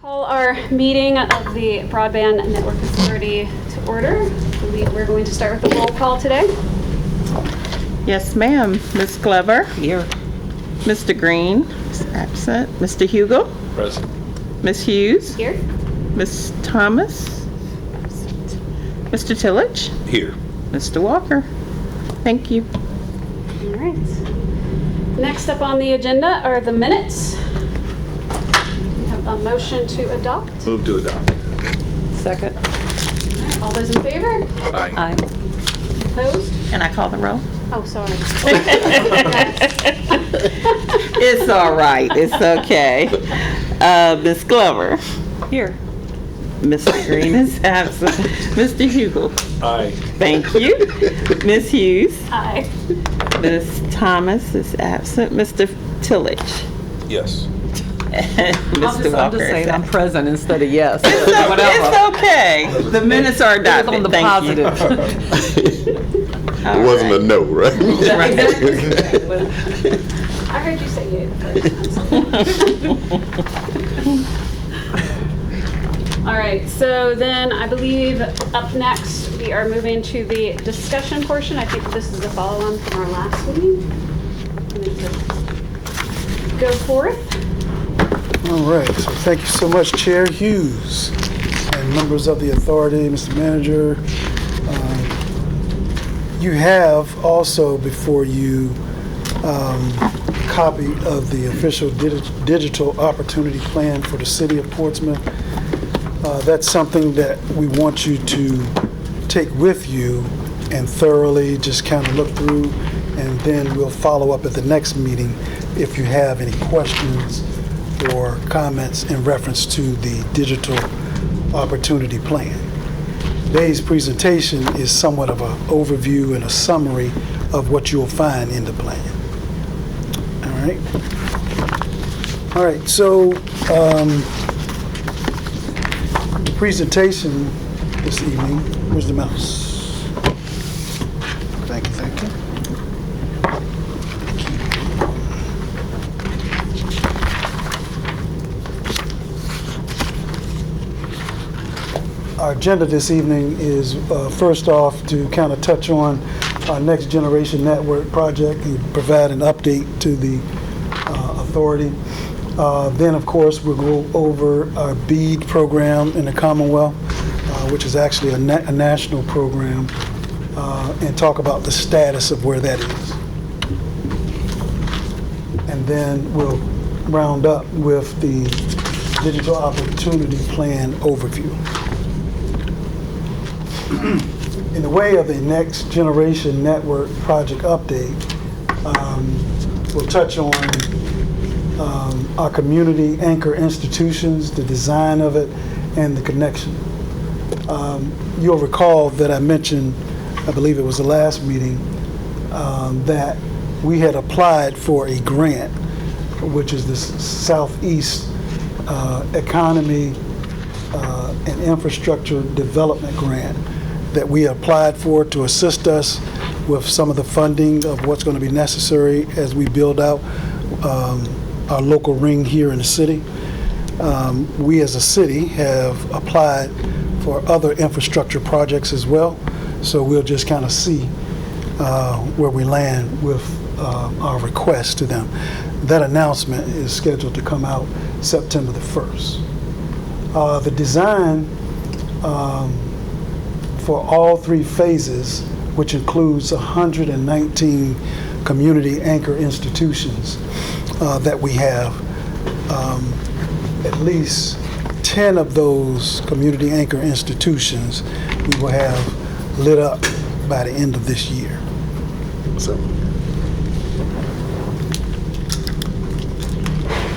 Call our meeting of the Broadband Network Authority to order. I believe we're going to start with the roll call today. Yes, ma'am. Ms. Glover? Here. Mr. Green is absent. Mr. Hugo? Present. Ms. Hughes? Here. Ms. Thomas? Absent. Mr. Tillage? Here. Mr. Walker? Thank you. All right. Next up on the agenda are the minutes. We have a motion to adopt. Move to adopt. Second. All those in favor? Aye. Aye. Opposed? Can I call the roll? Oh, sorry. It's all right. It's okay. Ms. Glover? Here. Mr. Green is absent. Mr. Hugo? Aye. Thank you. Ms. Hughes? Aye. Ms. Thomas is absent. Mr. Tillage? Yes. And Mr. I'm Walker just is saying I'm absent. present instead of yes. It's okay. The minutes are It was adopted. on the Thank you. positive. It wasn't a no, right? I heard you say yay the first time. All right, so then I believe up next we are moving to the discussion portion. I think this is a follow-on from our last meeting. We need to go forth. All right, so thank you so much, Chair Hughes and members of the authority, Mr. Manager. You have also before you a copy of the official digital opportunity plan for the city of Portsmouth. That's something that we want you to take with you and thoroughly just kind of look through, and then we'll follow up at the next meeting if you have any questions or comments in reference to the digital opportunity plan. Today's presentation is somewhat of an overview and a summary of what you'll find in the plan. All right, so the presentation this evening, where's the mouse? Thank you, thank you. Our agenda this evening is first off to kind of touch on our next generation network project and provide an update to the authority. Then of course we'll go over our BEAD program in the Commonwealth, which is actually a national program, and talk about the status of where that is. And then we'll round up with the digital opportunity plan overview. In the way of the next generation network project update, we'll touch on our community anchor institutions, the design of it, and the connection. You'll recall that I mentioned, I believe it was the last meeting, that we had applied for a grant, which is the Southeast Economy and Infrastructure Development Grant that we applied for to assist us with some of the funding of what's going to be necessary as we build out our local ring here in the city. We as a city have applied for other infrastructure projects as well, so we'll just kind of see where we land with our request to them. That announcement is scheduled to come out September the 1st. The design for all three phases, which includes 119 community anchor institutions that we have, at least 10 of those community anchor institutions we will have lit up by the end of this year. So,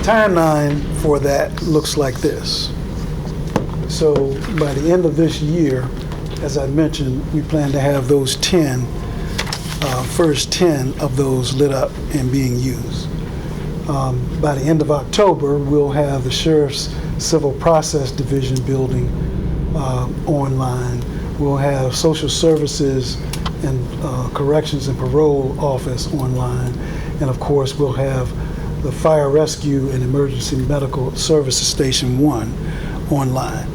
timeline for that looks like this. So by the end of this year, as I mentioned, we plan to have those first 10 of those lit up and being used. By the end of October, we'll have the Sheriff's Civil Process Division building online. We'll have Social Services and Corrections and Parole Office online. And of course, we'll have the Fire Rescue and Emergency Medical Services Station 1 online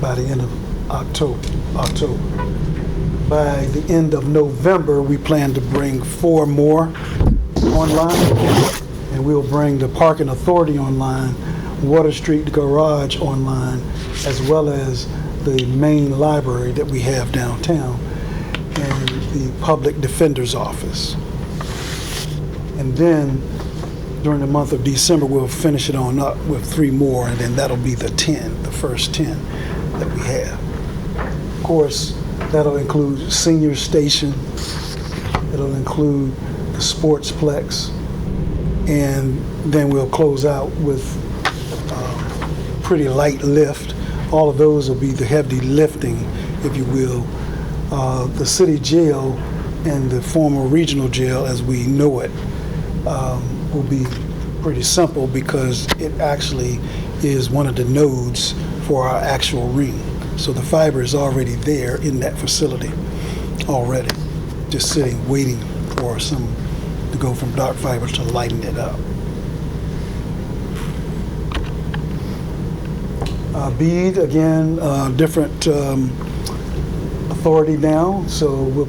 by the end of October. By the end of November, we plan to bring 4 more online, and we'll bring the Parking Authority online, Water Street Garage online, as well as the main library that we have downtown, and the Public Defender's Office. And then during the month of December, we'll finish it on up with 3 more, and then that'll be the first 10 that we have. Of course, that'll include Senior Station, it'll include the Sportsplex, and then we'll close out with Pretty Light Lift. All of those will be the heavy lifting, if you will. The city jail and the former regional jail as we know it will be pretty simple because it actually is one of the nodes for our actual ring. So the fiber is already there in that facility already, just sitting, waiting for some to go from dark fiber to lighten it up. BEAD, again, different authority now, so we'll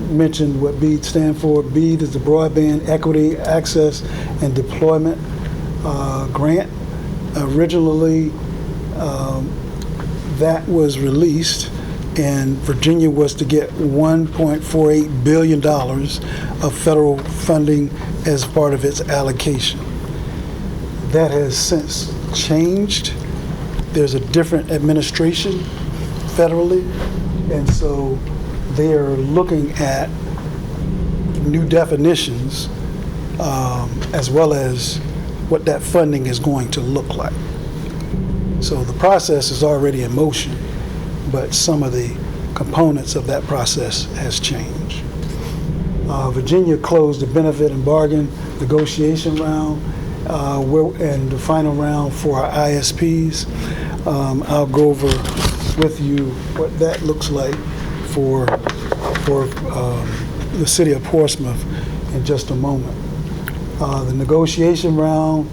mention what BEAD stands for. BEAD is the Broadband Equity, Access, and Deployment Grant. Originally, that was released, and Virginia was to get $1.48 billion of federal funding as part of its allocation. That has since changed. There's a different administration federally, and so they are looking at new definitions as well as what that funding is going to look like. So the process is already in motion, but some of the components of that process has changed. Virginia closed the benefit and bargain negotiation round and the final round for our ISPs. I'll go over with you what that looks like for the city of Portsmouth in just a moment. The negotiation round,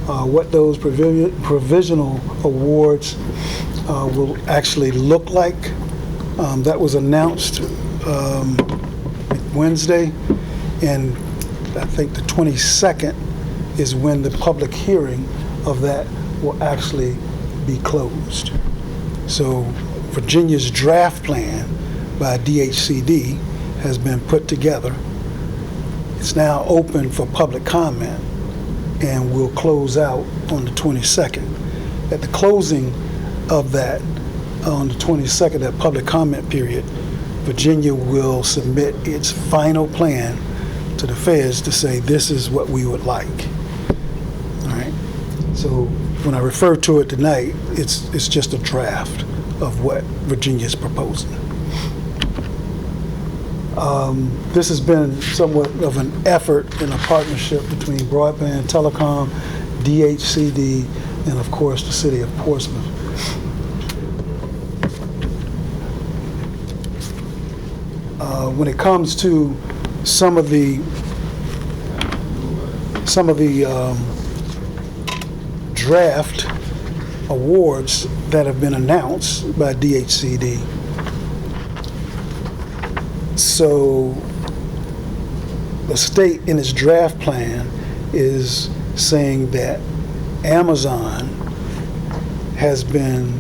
what those provisional awards will actually look like. That was announced Wednesday, and I think the 22nd is when the public hearing of that will actually be closed. So Virginia's draft plan by DHCD has been put together. It's now open for public comment and will close out on the 22nd. At the closing of that, on the 22nd, that public comment period, Virginia will submit its final plan to the feds to say this is what we would like. All right. So when I refer to it tonight, it's just a draft of what Virginia is proposing. This has been somewhat of an effort in a partnership between Broadband Telecom, DHCD, and of course the city of Portsmouth. When it comes to some of the draft awards that have been announced by DHCD. So the state in its draft plan is saying that Amazon has been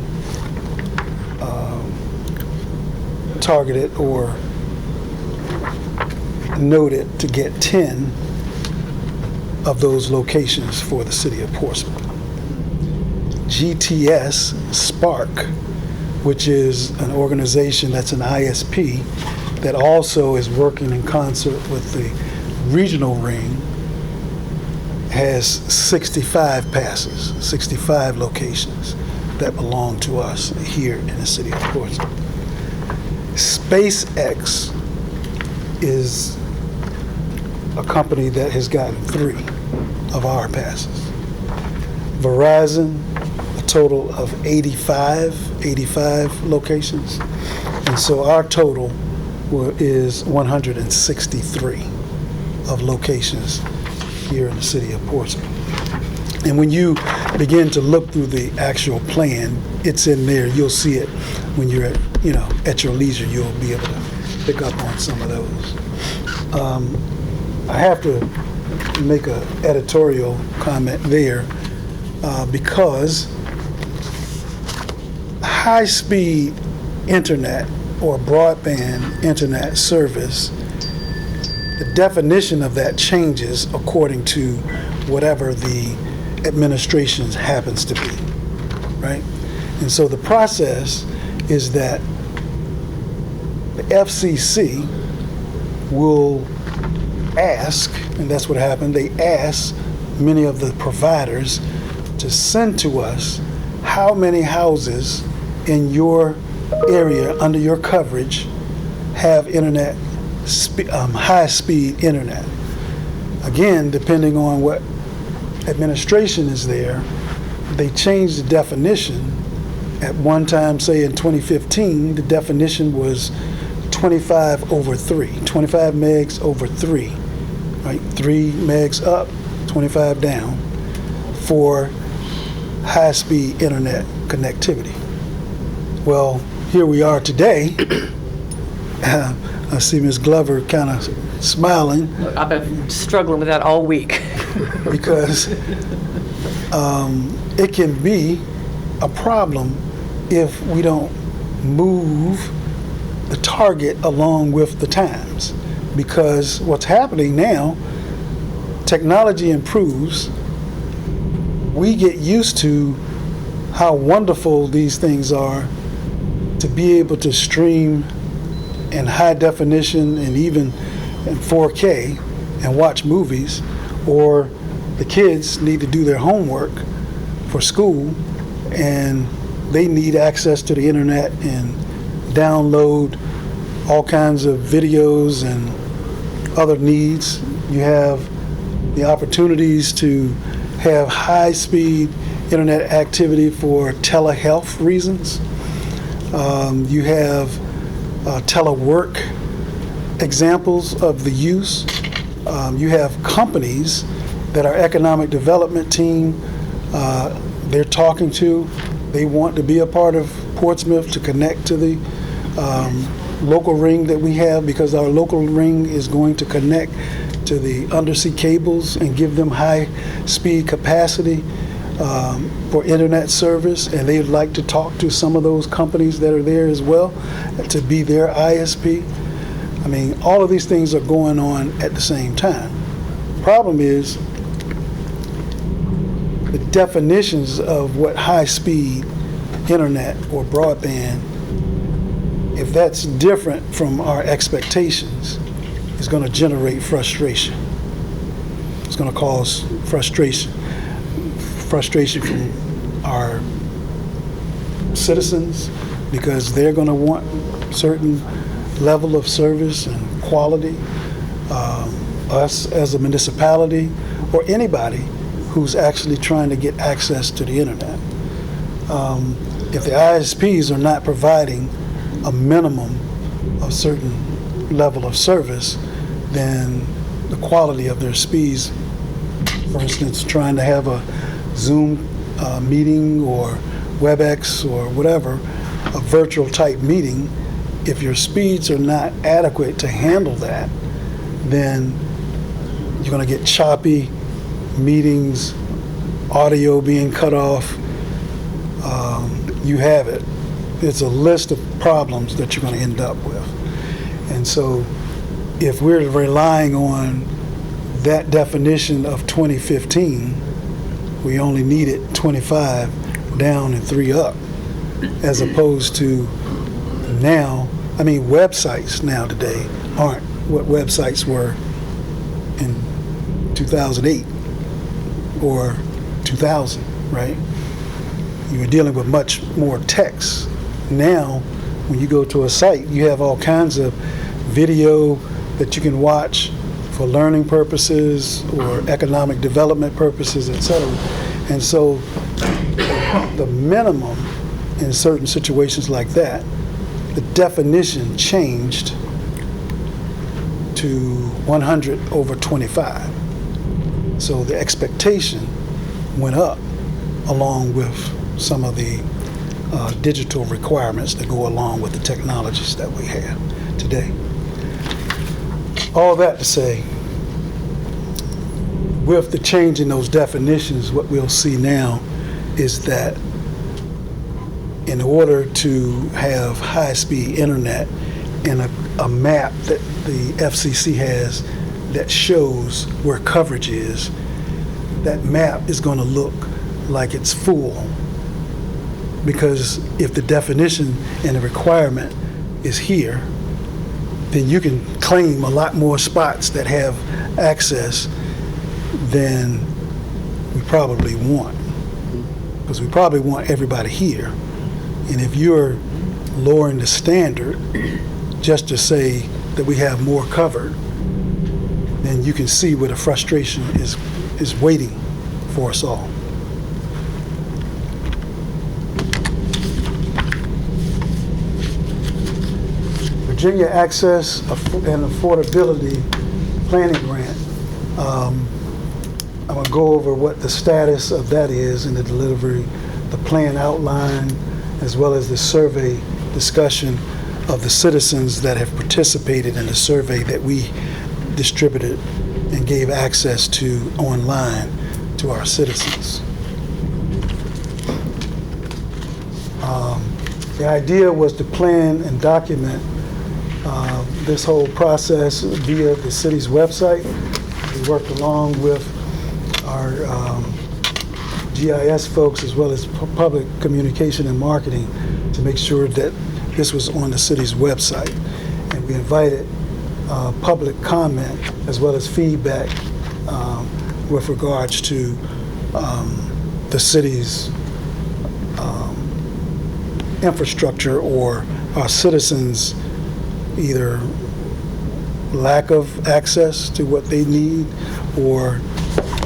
targeted or noted to get 10 of those locations for the city of Portsmouth. GTS Spark, which is an organization that's an ISP that also is working in concert with the regional ring, has 65 passes, 65 locations that belong to us here in the city of Portsmouth. SpaceX is a company that has gotten 3 of our passes. Verizon, a total of 85 locations. And so our total is 163 of locations here in the city of Portsmouth. And when you begin to look through the actual plan, it's in there. You'll see it when you're at your leisure. You'll be able to pick up on some of those. I have to make an editorial comment there because high-speed internet or broadband internet service, the definition of that changes according to whatever the administration happens to be, right? And so the process is that the FCC will ask, and that's what happened, they asked many of the providers to send to us how many houses in your area under your coverage have internet, high-speed internet. Again, depending on what administration is there, they changed the definition. At one time, say in 2015, the definition was 25 over 3, 25 megs over 3, right? 3 megs up, 25 down for high-speed internet connectivity. Well, here we are today. I see Ms. Glover kind of smiling. I've been struggling with that all week. Because it can be a problem if we don't move the target along with the times. Because what's happening now, technology improves, we get used to how wonderful these things are to be able to stream in high definition and even in 4K and watch movies, or the kids need to do their homework for school and they need access to the internet and download all kinds of videos and other needs. You have the opportunities to have high-speed internet activity for telehealth reasons. You have telework examples of the use. You have companies that our economic development team, they're talking to. They want to be a part of Portsmouth to connect to the local ring that we have, because our local ring is going to connect to the undersea cables and give them high speed capacity for internet service, and they'd like to talk to some of those companies that are there as well to be their ISP. I mean, all of these things are going on at the same time. Problem is, the definitions of what high-speed internet or broadband, if that's different from our expectations, is going to generate frustration. It's going to cause frustration from our citizens, because they're going to want certain level of service and quality. Us as a municipality, or anybody who's actually trying to get access to the internet. If the ISPs are not providing a minimum of certain level of service, then the quality of their speeds, for instance, trying to have a Zoom meeting or WebEx or whatever, a virtual type meeting, if your speeds are not adequate to handle that, then you're going to get choppy meetings, audio being cut off. You have it. It's a list of problems that you're going to end up with. And so if we're relying on that definition of 2015, we only needed 25 down and 3 up, as opposed to now. I mean, websites now today aren't what websites were in 2008 or 2000, right? You were dealing with much more text. Now, when you go to a site, you have all kinds of video that you can watch for learning purposes or economic development purposes, etc. And so the minimum in certain situations like that, the definition changed to 100 over 25. So the expectation went up along with some of the digital requirements that go along with the technologies that we have today. All that to say, with the change in those definitions, what we'll see now is that in order to have high-speed internet and a map that the FCC has that shows where coverage is, that map is going to look like it's full. Because if the definition and the requirement is here, then you can claim a lot more spots that have access than we probably want. Because we probably want everybody here. And if you're lowering the standard just to say that we have more covered, then you can see where the frustration is waiting for us all. Virginia Access and Affordability Planning Grant. I'm going to go over what the status of that is in the delivery, the plan outline, as well as the survey discussion of the citizens that have participated in the survey that we distributed and gave access to online to our citizens. The idea was to plan and document this whole process via the city's website. We worked along with our GIS folks as well as public communication and marketing to make sure that this was on the city's website. And we invited public comment as well as feedback with regards to the city's infrastructure or our citizens' either lack of access to what they need, or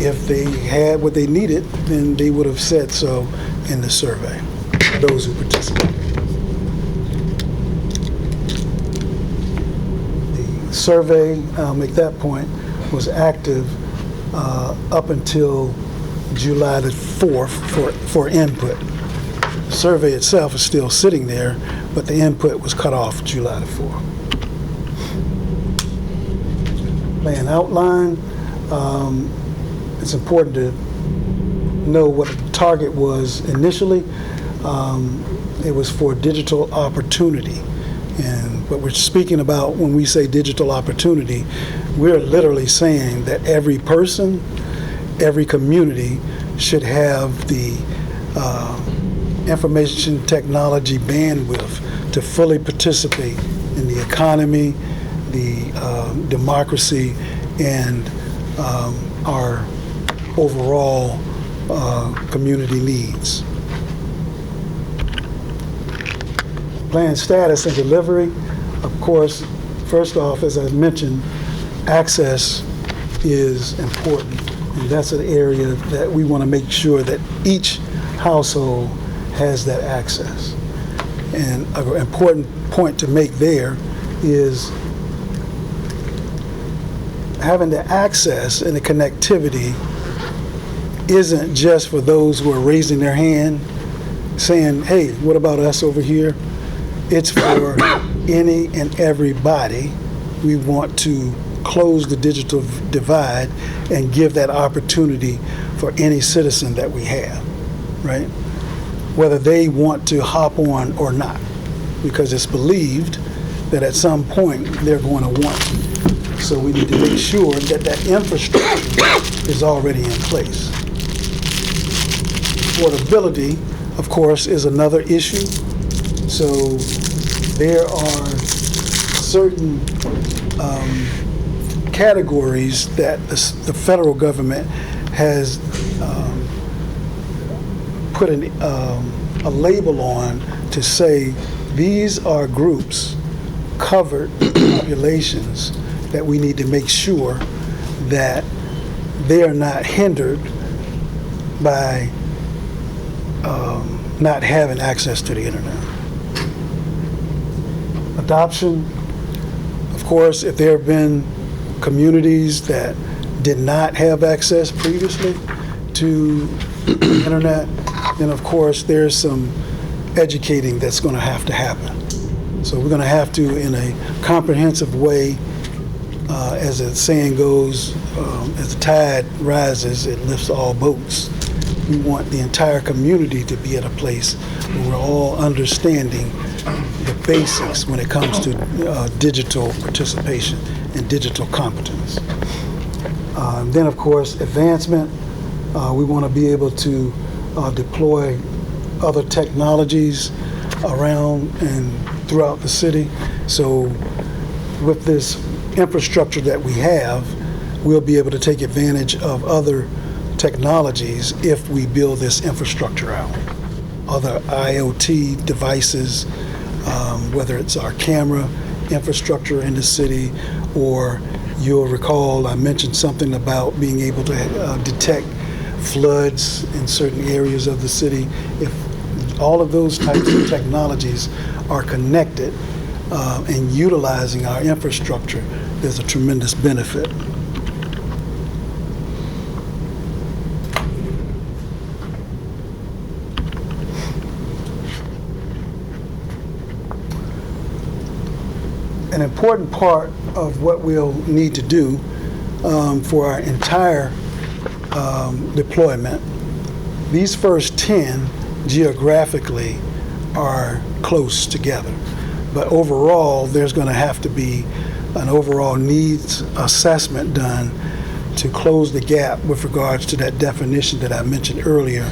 if they had what they needed, then they would have said so in the survey, those who participated. The survey, I'll make that point, was active up until July the 4th for input. The survey itself is still sitting there, but the input was cut off July the 4th. Plan outline, it's important to know what the target was initially. It was for digital opportunity. And what we're speaking about when we say digital opportunity, we're literally saying that every person, every community should have the information technology bandwidth to fully participate in the economy, the democracy, and our overall community needs. Plan status and delivery. Of course, first off, as I mentioned, access is important, and that's an area that we want to make sure that each household has that access. And an important point to make there is having the access and the connectivity isn't just for those who are raising their hand saying, hey, what about us over here? It's for any and everybody. We want to close the digital divide and give that opportunity for any citizen that we have, right? Whether they want to hop on or not, because it's believed that at some point they're going to want to. So we need to make sure that that infrastructure is already in place. Affordability, of course, is another issue. So there are certain categories that the federal government has put a label on to say these are groups, covered populations, that we need to make sure that they are not hindered by not having access to the internet. Adoption, of course, if there have been communities that did not have access previously to the internet, then of course there's some educating that's going to have to happen. So we're going to have to, in a comprehensive way, as the saying goes, as the tide rises, it lifts all boats. We want the entire community to be at a place where we're all understanding the basics when it comes to digital participation and digital competence. Then, of course, advancement. We want to be able to deploy other technologies around and throughout the city. So with this infrastructure that we have, we'll be able to take advantage of other technologies if we build this infrastructure out. Other IoT devices, whether it's our camera infrastructure in the city, or you'll recall I mentioned something about being able to detect floods in certain areas of the city. If all of those types of technologies are connected and utilizing our infrastructure, there's a tremendous benefit. An important part of what we'll need to do for our entire deployment, these first 10 geographically are close together. But overall, there's going to have to be an overall needs assessment done to close the gap with regards to that definition that I mentioned earlier,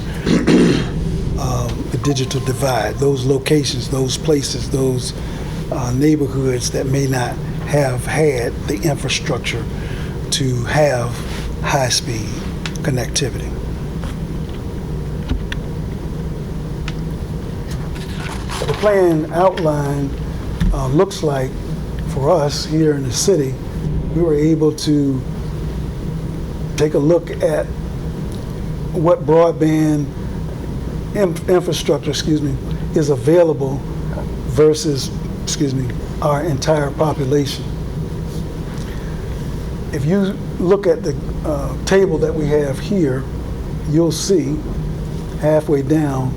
the digital divide, those locations, those places, those neighborhoods that may not have had the infrastructure to have high-speed connectivity. The plan outline looks like, for us here in the city, we were able to take a look at what broadband infrastructure, is available versus, our entire population. If you look at the table that we have here, you'll see halfway down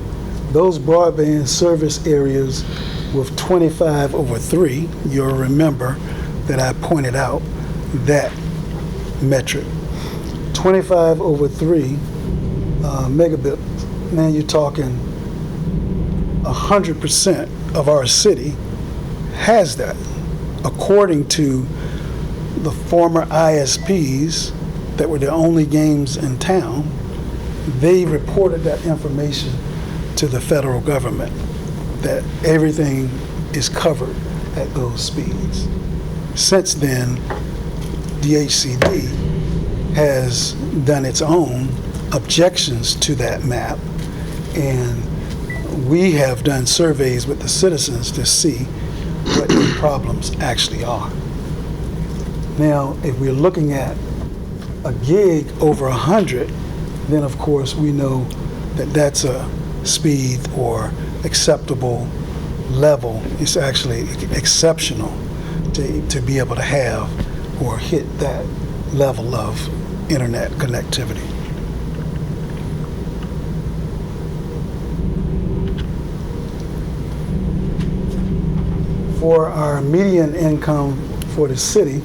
those broadband service areas with 25/3. You'll remember that I pointed out that metric. 25/3 megabits. Now you're talking 100% of our city has that. According to the former ISPs that were the only games in town, they reported that information to the federal government, that everything is covered at those speeds. Since then, DHCD has done its own objections to that map, and we have done surveys with the citizens to see what the problems actually are. Now, if we're looking at a gig over 100, then of course we know that that's a speed or acceptable level. It's actually exceptional to be able to have or hit that level of internet connectivity. For our median income for the city,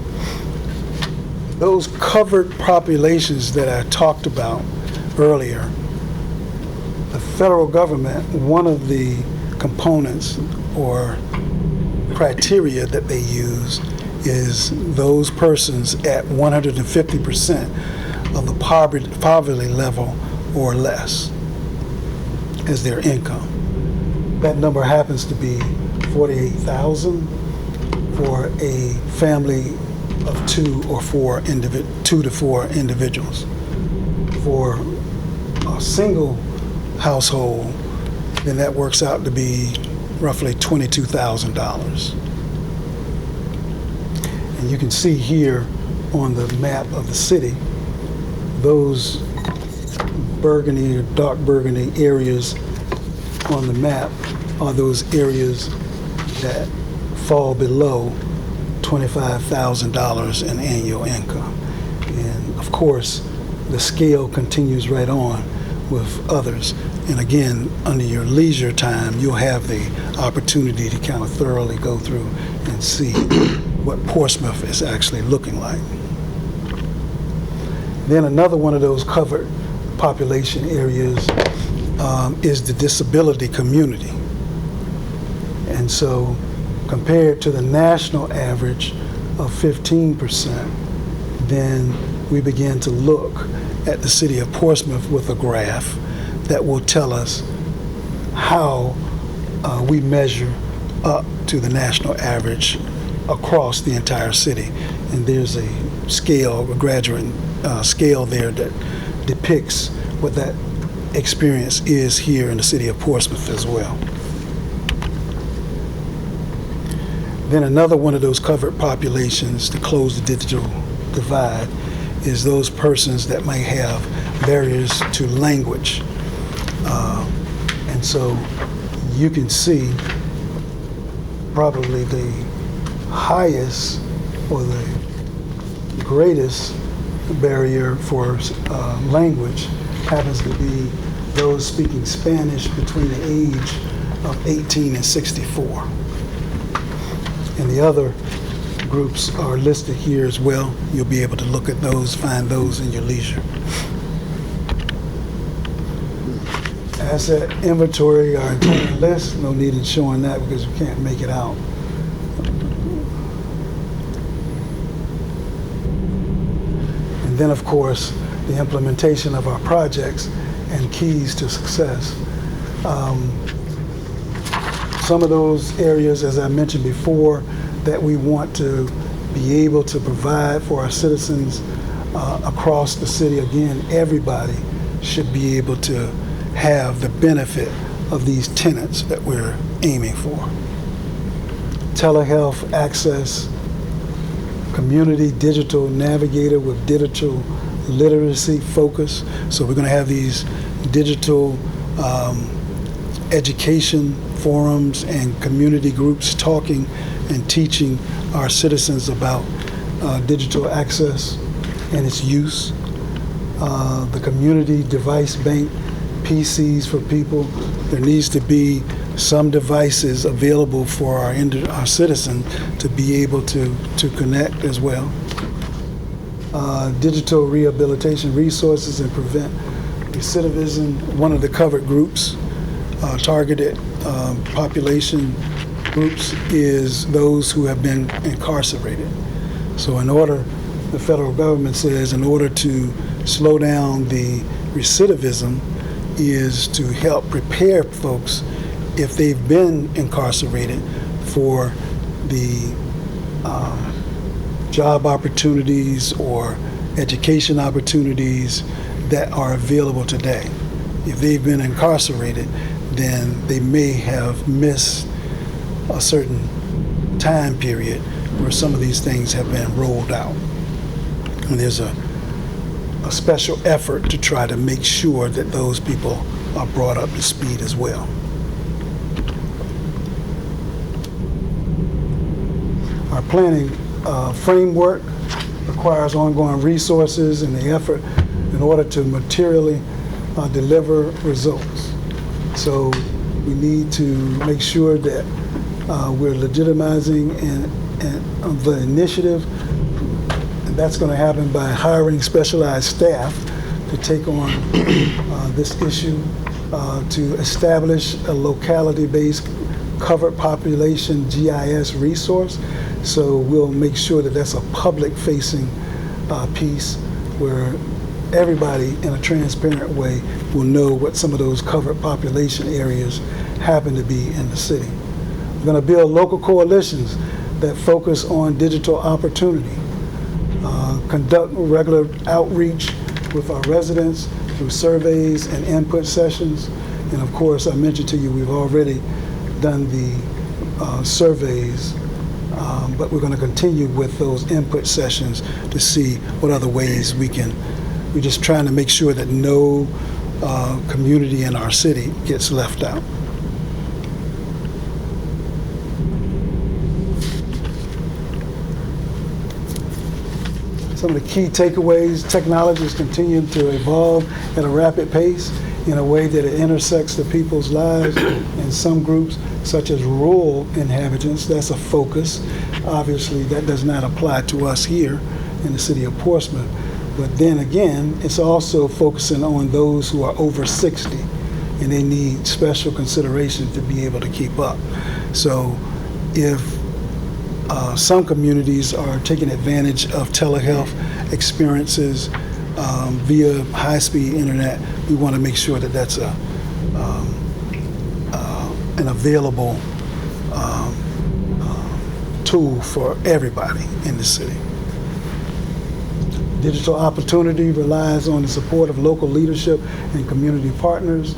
those covered populations that I talked about earlier, the federal government, one of the components or criteria that they use is those persons at 150% of the poverty level or less as their income. That number happens to be 48,000 for a family of 2 to 4 individuals. For a single household, then that works out to be roughly $22,000. And you can see here on the map of the city, those burgundy or dark burgundy areas on the map are those areas that fall below $25,000 in annual income. And of course, the scale continues right on with others. And again, under your leisure time, you'll have the opportunity to kind of thoroughly go through and see what Portsmouth is actually looking like. Then another one of those covered population areas is the disability community. And so compared to the national average of 15%, then we begin to look at the city of Portsmouth with a graph that will tell us how we measure up to the national average across the entire city. And there's a scale, a graduate scale there that depicts what that experience is here in the city of Portsmouth as well. Then another one of those covered populations to close the digital divide is those persons that may have barriers to language. And so you can see probably the highest or the greatest barrier for language happens to be those speaking Spanish between the age of 18 and 64. And the other groups are listed here as well. You'll be able to look at those, find those in your leisure. Asset inventory, our entire list, no need in showing that because we can't make it out. And then, of course, the implementation of our projects and keys to success. Some of those areas, as I mentioned before, that we want to be able to provide for our citizens across the city. Again, everybody should be able to have the benefit of these tenets that we're aiming for. Telehealth access, community digital navigator with digital literacy focus. So we're going to have these digital education forums and community groups talking and teaching our citizens about digital access and its use. The community device bank, PCs for people. There needs to be some devices available for our citizens to be able to connect as well. Digital rehabilitation resources and prevent recidivism. One of the covered groups, targeted population groups, is those who have been incarcerated. So in order, the federal government says, in order to slow down the recidivism is to help prepare folks if they've been incarcerated for the job opportunities or education opportunities that are available today. If they've been incarcerated, then they may have missed a certain time period where some of these things have been rolled out. And there's a special effort to try to make sure that those people are brought up to speed as well. Our planning framework requires ongoing resources and the effort in order to materially deliver results. So we need to make sure that we're legitimizing and the initiative. That's going to happen by hiring specialized staff to take on this issue, to establish a locality-based covered population GIS resource. So we'll make sure that that's a public-facing piece where everybody in a transparent way will know what some of those covered population areas happen to be in the city. We're going to build local coalitions that focus on digital opportunity. Conduct regular outreach with our residents through surveys and input sessions. And of course, I mentioned to you, we've already done the surveys, but we're going to continue with those input sessions to see what other ways we're just trying to make sure that no community in our city gets left out. Some of the key takeaways: technology is continuing to evolve at a rapid pace in a way that it intersects the people's lives. In some groups, such as rural inhabitants, that's a focus. Obviously, that does not apply to us here in the city of Portsmouth. But then again, it's also focusing on those who are over 60, and they need special consideration to be able to keep up. So if some communities are taking advantage of telehealth experiences via high-speed internet, we want to make sure that that's an available tool for everybody in the city. Digital opportunity relies on the support of local leadership and community partners.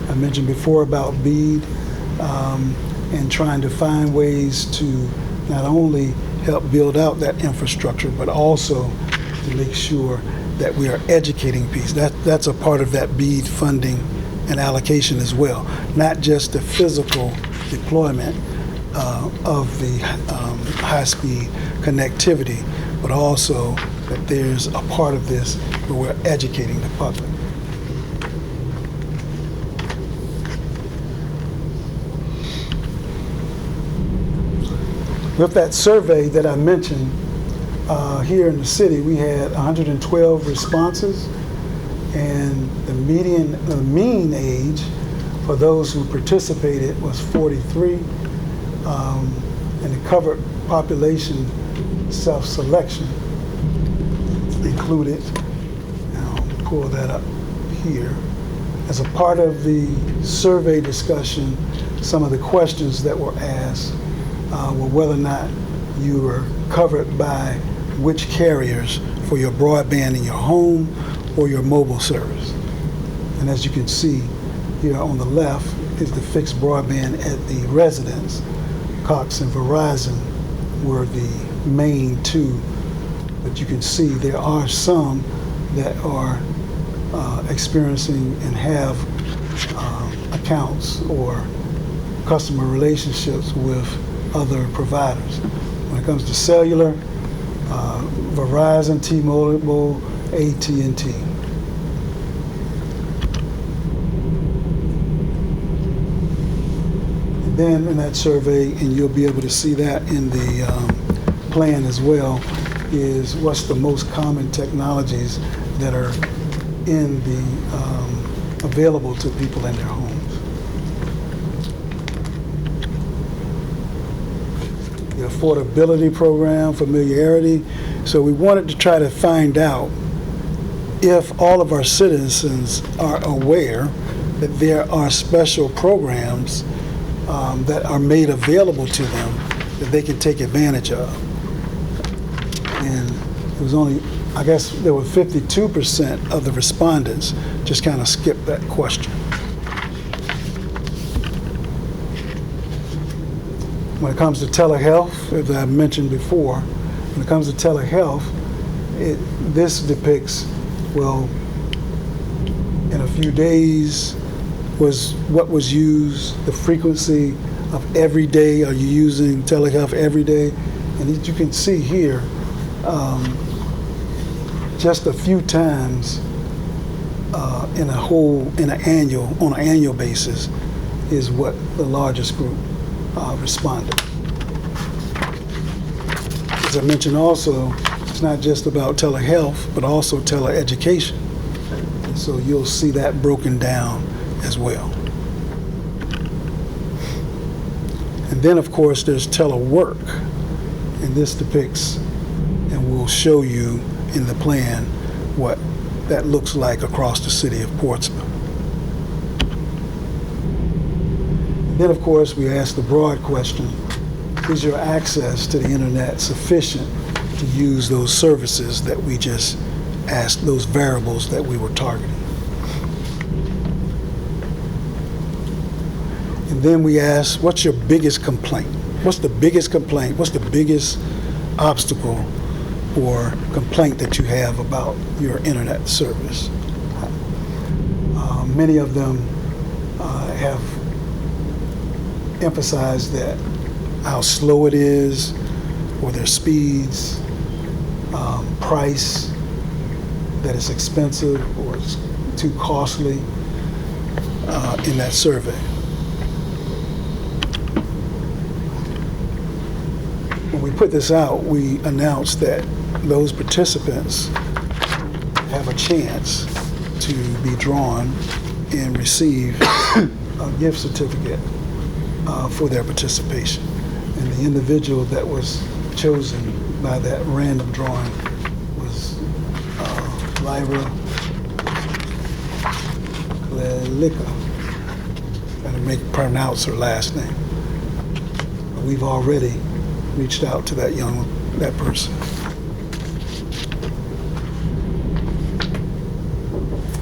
I mentioned before about BEAD and trying to find ways to not only help build out that infrastructure, but also to make sure that we are educating piece. That's a part of that BEAD funding and allocation as well. Not just the physical deployment of the high-speed connectivity, but also that there's a part of this where we're educating the public. With that survey that I mentioned, here in the city, we had 112 responses, and the mean age for those who participated was 43, and the covered population self-selection included, I'll pull that up here, as a part of the survey discussion. Some of the questions that were asked were whether or not you were covered by which carriers for your broadband in your home or your mobile service. And as you can see here on the left is the fixed broadband at the residence. Cox and Verizon were the main two, but you can see there are some that are experiencing and have accounts or customer relationships with other providers. When it comes to cellular, Verizon, T-Mobile, AT&T. And then in that survey, and you'll be able to see that in the plan as well, is what's the most common technologies that are in the available to people in their homes. The affordability program, familiarity. So we wanted to try to find out if all of our citizens are aware that there are special programs that are made available to them that they can take advantage of. And it was only, I guess there were 52% of the respondents just kind of skipped that question. When it comes to telehealth, as I mentioned before, when it comes to telehealth, this depicts, well, in a few days was what was used, the frequency of every day. Are you using telehealth every day? And as you can see here, just a few times on an annual basis is what the largest group responded. As I mentioned also, it's not just about telehealth, but also teleeducation. And so you'll see that broken down as well. And then of course there's telework, and this depicts and will show you in the plan what that looks like across the city of Portsmouth. Then, of course, we ask the broad question, is your access to the internet sufficient to use those services that we just asked, those variables that we were targeting? And then we ask, what's your biggest complaint? What's the biggest complaint? What's the biggest obstacle or complaint that you have about your internet service? Many of them have emphasized that how slow it is, or their speeds, price, that it's expensive or it's too costly in that survey. When we put this out, we announced that those participants have a chance to be drawn and receive a gift certificate for their participation. And the individual that was chosen by that random drawing was Lyra Lelika. Gotta pronounce her last name. We've already reached out to that person.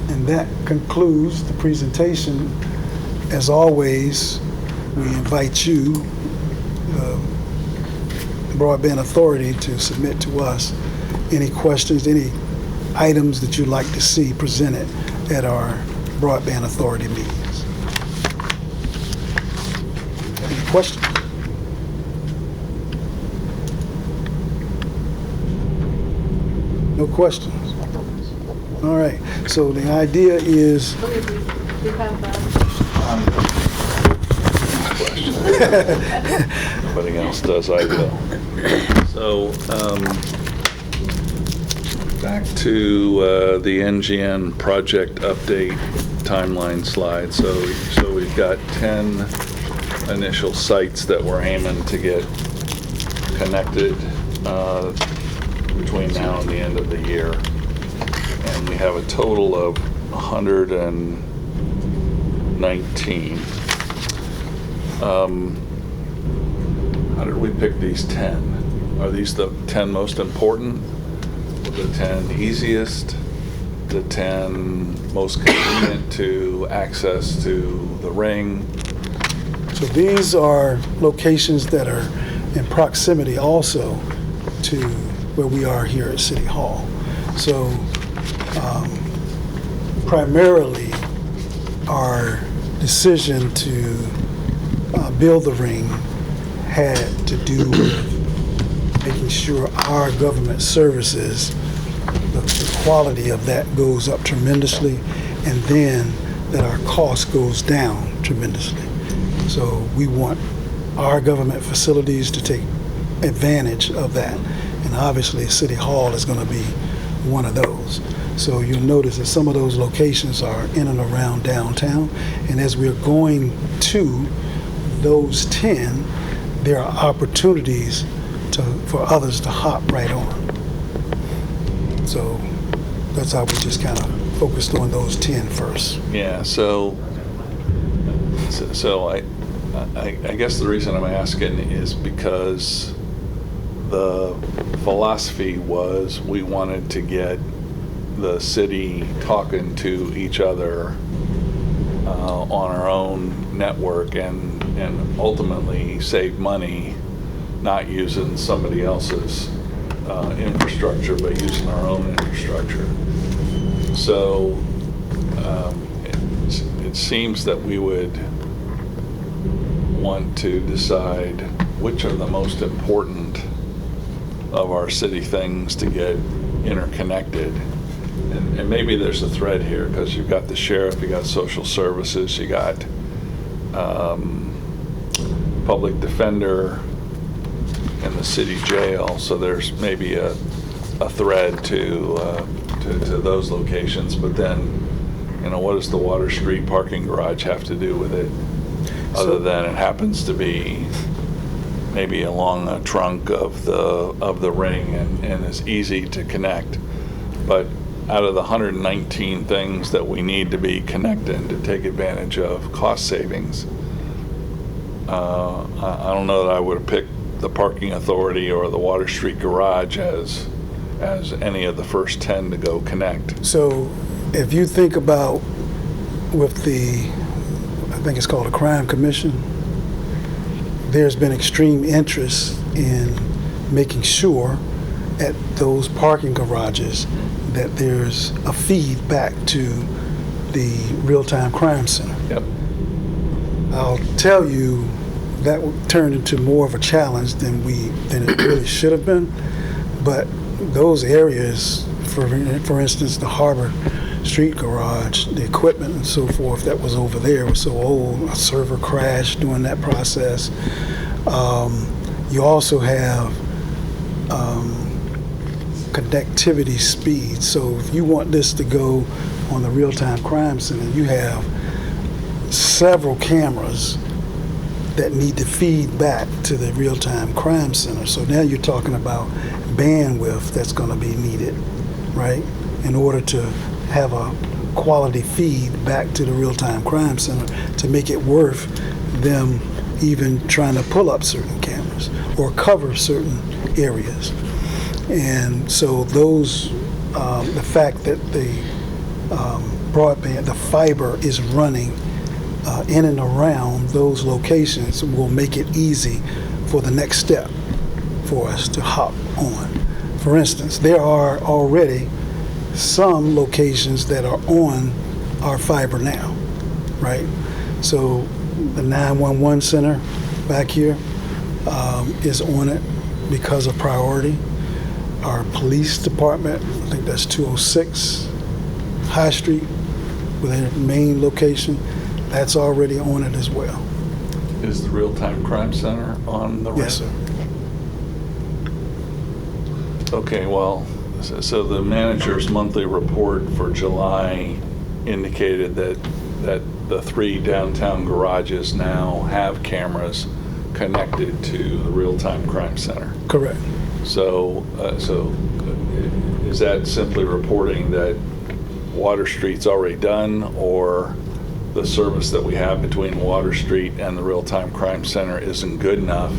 And that concludes the presentation. As always, we invite you, the Broadband Authority, to submit to us any questions, any items that you'd like to see presented at our Broadband Authority meetings. Any questions? No questions? All right, so the idea is... We have, Nobody else does, I will. So, back to the NGN project update timeline slide. So we've got 10 initial sites that we're aiming to get connected between now and the end of the year. And we have a total of 119. How did we pick these 10? Are these the 10 most important? The 10 easiest? The 10 most convenient to access to the ring? So these are locations that are in proximity also to where we are here at City Hall. So primarily our decision to build the ring had to do with making sure our government services, the quality of that goes up tremendously, and then that our cost goes down tremendously. So we want our government facilities to take advantage of that. And obviously City Hall is going to be one of those. So you'll notice that some of those locations are in and around downtown. And as we're going to those 10, there are opportunities for others to hop right on. So that's how we just kind of focused on those 10 first. Yeah, so I guess the reason I'm asking is because the philosophy was we wanted to get the city talking to each other on our own network and ultimately save money, not using somebody else's infrastructure, but using our own infrastructure. So it seems that we would want to decide which are the most important of our city things to get interconnected. And maybe there's a thread here because you've got the sheriff, you got social services, you got public defender and the city jail. So there's maybe a thread to those locations. But then, you know, what does the Water Street parking garage have to do with it? Other than it happens to be maybe along a trunk of the ring and is easy to connect. But out of the 119 things that we need to be connected to take advantage of cost savings, I don't know that I would have picked the parking authority or the Water Street garage as any of the first 10 to go connect. So if you think about with the, I think it's called a crime commission, there's been extreme interest in making sure at those parking garages that there's a feed back to the real-time crime center. Yep. I'll tell you that turned into more of a challenge than it really should have been. But those areas, for instance, the Harbor Street garage, the equipment and so forth that was over there was so old, a server crashed during that process. You also have connectivity speed. So if you want this to go on the real-time crime center, you have several cameras that need to feed back to the real-time crime center. So now you're talking about bandwidth that's going to be needed, right, in order to have a quality feed back to the real-time crime center to make it worth them even trying to pull up certain cameras or cover certain areas. And so those, the fact that the broadband, the fiber is running in and around those locations will make it easy for the next step for us to hop on. For instance, there are already some locations that are on our fiber now, right? So the 911 center back here is on it because of priority. Our police department, I think that's 206 High Street, with their main location, that's already on it as well. Is the real-time crime center on the Yes, sir. Okay, well, so the manager's monthly report for July indicated that the 3 downtown garages now have cameras connected to the real-time crime center. Correct. So is that simply reporting that Water Street's already done, or the service that we have between Water Street and the real-time crime center isn't good enough,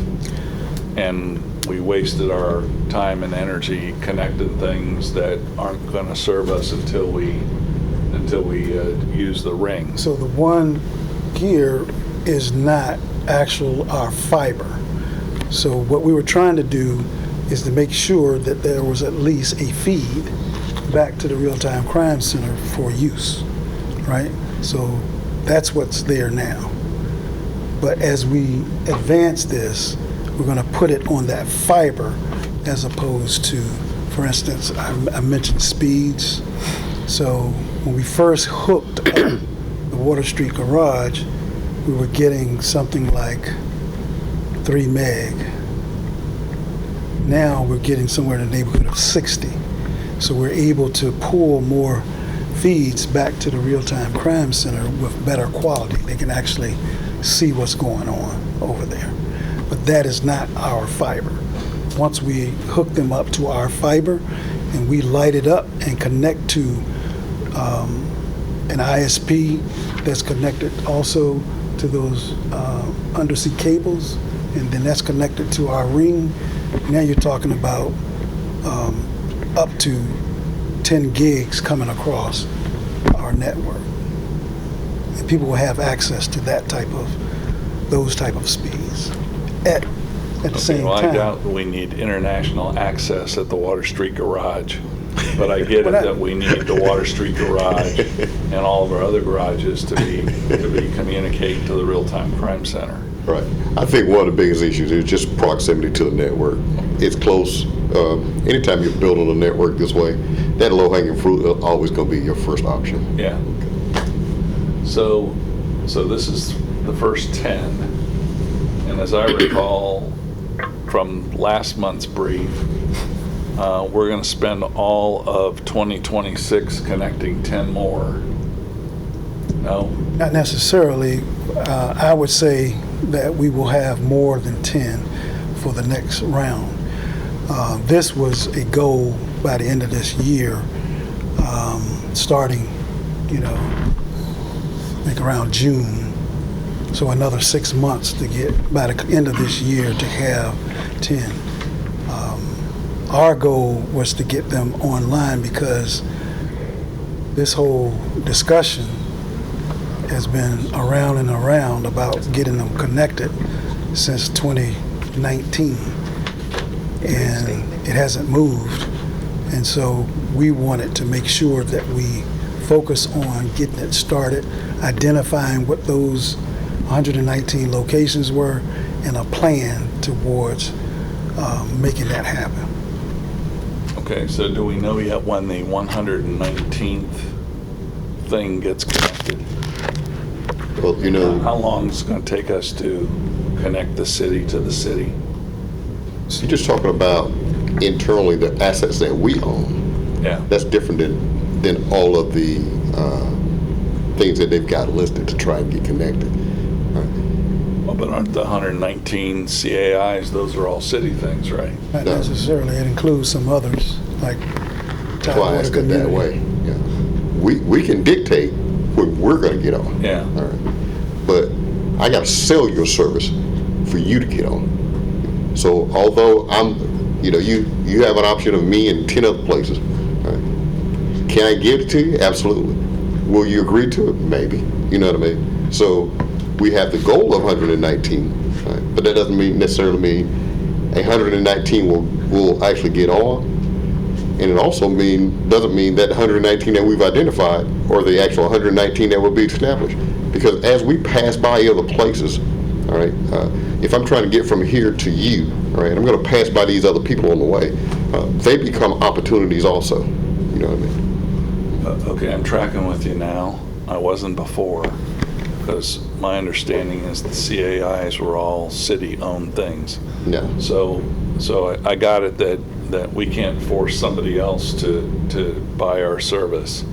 and we wasted our time and energy connecting things that aren't going to serve us until we use the ring? So the one here is not our fiber. So what we were trying to do is to make sure that there was at least a feed back to the real-time crime center for use, right? So that's what's there now. But as we advance this, we're going to put it on that fiber as opposed to, for instance, I mentioned speeds. So when we first hooked up the Water Street garage, we were getting something like 3 meg. Now we're getting somewhere in the neighborhood of 60. So we're able to pull more feeds back to the real-time crime center with better quality. They can actually see what's going on over there. But that is not our fiber. Once we hook them up to our fiber and we light it up and connect to an ISP that's connected also to those undersea cables, and then that's connected to our ring, now you're talking about up to 10 gigs coming across our network. And people will have access to those type of speeds at the same Well, time. I doubt we need international access at the Water Street garage, but I get it that we need the Water Street garage and all of our other garages to be communicating to the real-time crime center. Right. I think one of the biggest issues is just proximity to the network. It's close. Anytime you're building a network this way, that low-hanging fruit is always going to be your first option. Yeah. So this is the first 10, and as I recall from last month's brief, we're going to spend all of 2026 connecting 10 more. No? Not necessarily. I would say that we will have more than 10 for the next round. This was a goal by the end of this year, starting, I think around June. So another 6 months to get, by the end of this year, to have 10. Our goal was to get them online because this whole discussion has been around and around about getting them connected since 2019, and it hasn't moved. And so we wanted to make sure that we focus on getting it started, identifying what those 119 locations were, and a plan towards making that happen. Okay, so do we know yet when the 119th thing gets connected? Well, you know, How long is it going to take us to connect the city to the city? you're just talking about internally the assets that we own. Yeah. That's different than all of the things that they've got listed to try and get connected. Well, but aren't the 119 CAIs, those are all city things, right? Not No. necessarily, it includes some others, like That's why I Tidewater asked it that way. Community. Yeah. We can dictate when we're going to get on. Yeah. All right. But I got to sell your service for you to get on. So although you have an option of me and 10 other places. All right. Can I give it to you? Absolutely. Will you agree to it? Maybe. You know what I mean? So we have the goal of 119, right? But that doesn't necessarily mean 119 will actually get on. And it also doesn't mean that 119 that we've identified or the actual 119 that will be established. Because as we pass by other places, all right, if I'm trying to get from here to you, all right, I'm going to pass by these other people on the way. They become opportunities also. You know what I mean? Okay, I'm tracking with you now. I wasn't before, because my understanding is the CAIs were all city-owned things. No. So I got it that we can't force somebody else to buy our service.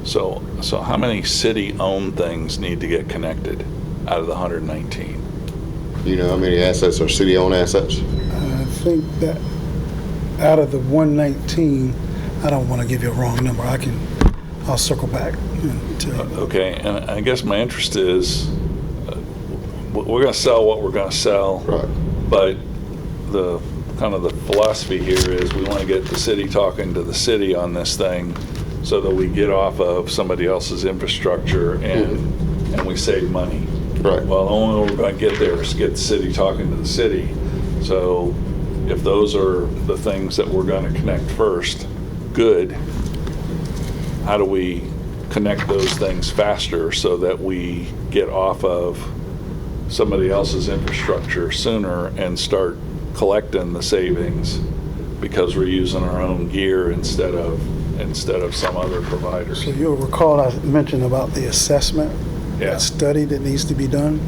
So how many city-owned things need to get connected out of the 119? You know how many assets are city-owned assets? I think that out of the 119, I don't want to give you a wrong number. I'll circle back and tell you. Okay, and I guess my interest is, we're going to sell what we're going to sell. Right. But the kind of the philosophy here is we want to get the city talking to the city on this thing so that we get off of somebody else's infrastructure and we save money. Right. Well, the only way we're going to get there is get the city talking to the city. So if those are the things that we're going to connect first, good. How do we connect those things faster so that we get off of somebody else's infrastructure sooner and start collecting the savings because we're using our own gear instead of some other providers? So you'll recall I mentioned about the assessment, Yeah. that study that needs to be done.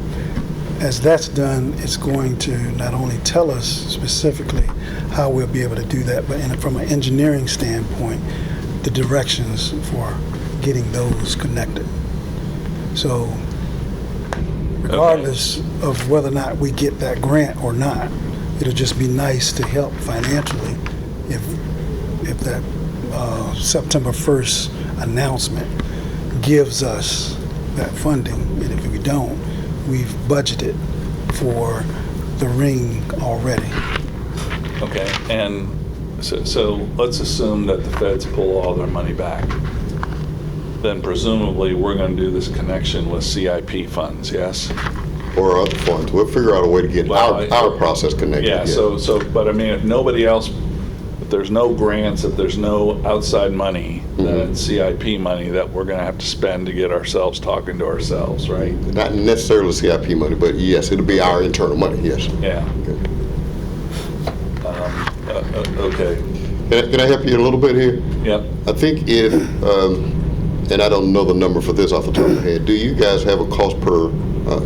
As that's done, it's going to not only tell us specifically how we'll be able to do that, but from an engineering standpoint, the directions for getting those connected. So regardless of whether or not we get that grant or not, it'll just be nice to help financially if that September 1st announcement gives us that funding. And if we don't, we've budgeted for the ring already. Okay, and so let's assume that the feds pull all their money back. Then presumably we're going to do this connection with CIP funds, yes? Or other funds. We'll figure out a way to get Well, our process connected. Yeah, but I mean, if nobody else, if there's no grants, if there's no outside money, then it's CIP money that we're going to have to spend to get ourselves talking to ourselves, right? Not necessarily CIP money, but yes, it'll be our internal money, yes. Yeah. Okay. Can I help you a little bit here? Yep. I think if, and I don't know the number for this off the top of my head, do you guys have a cost per,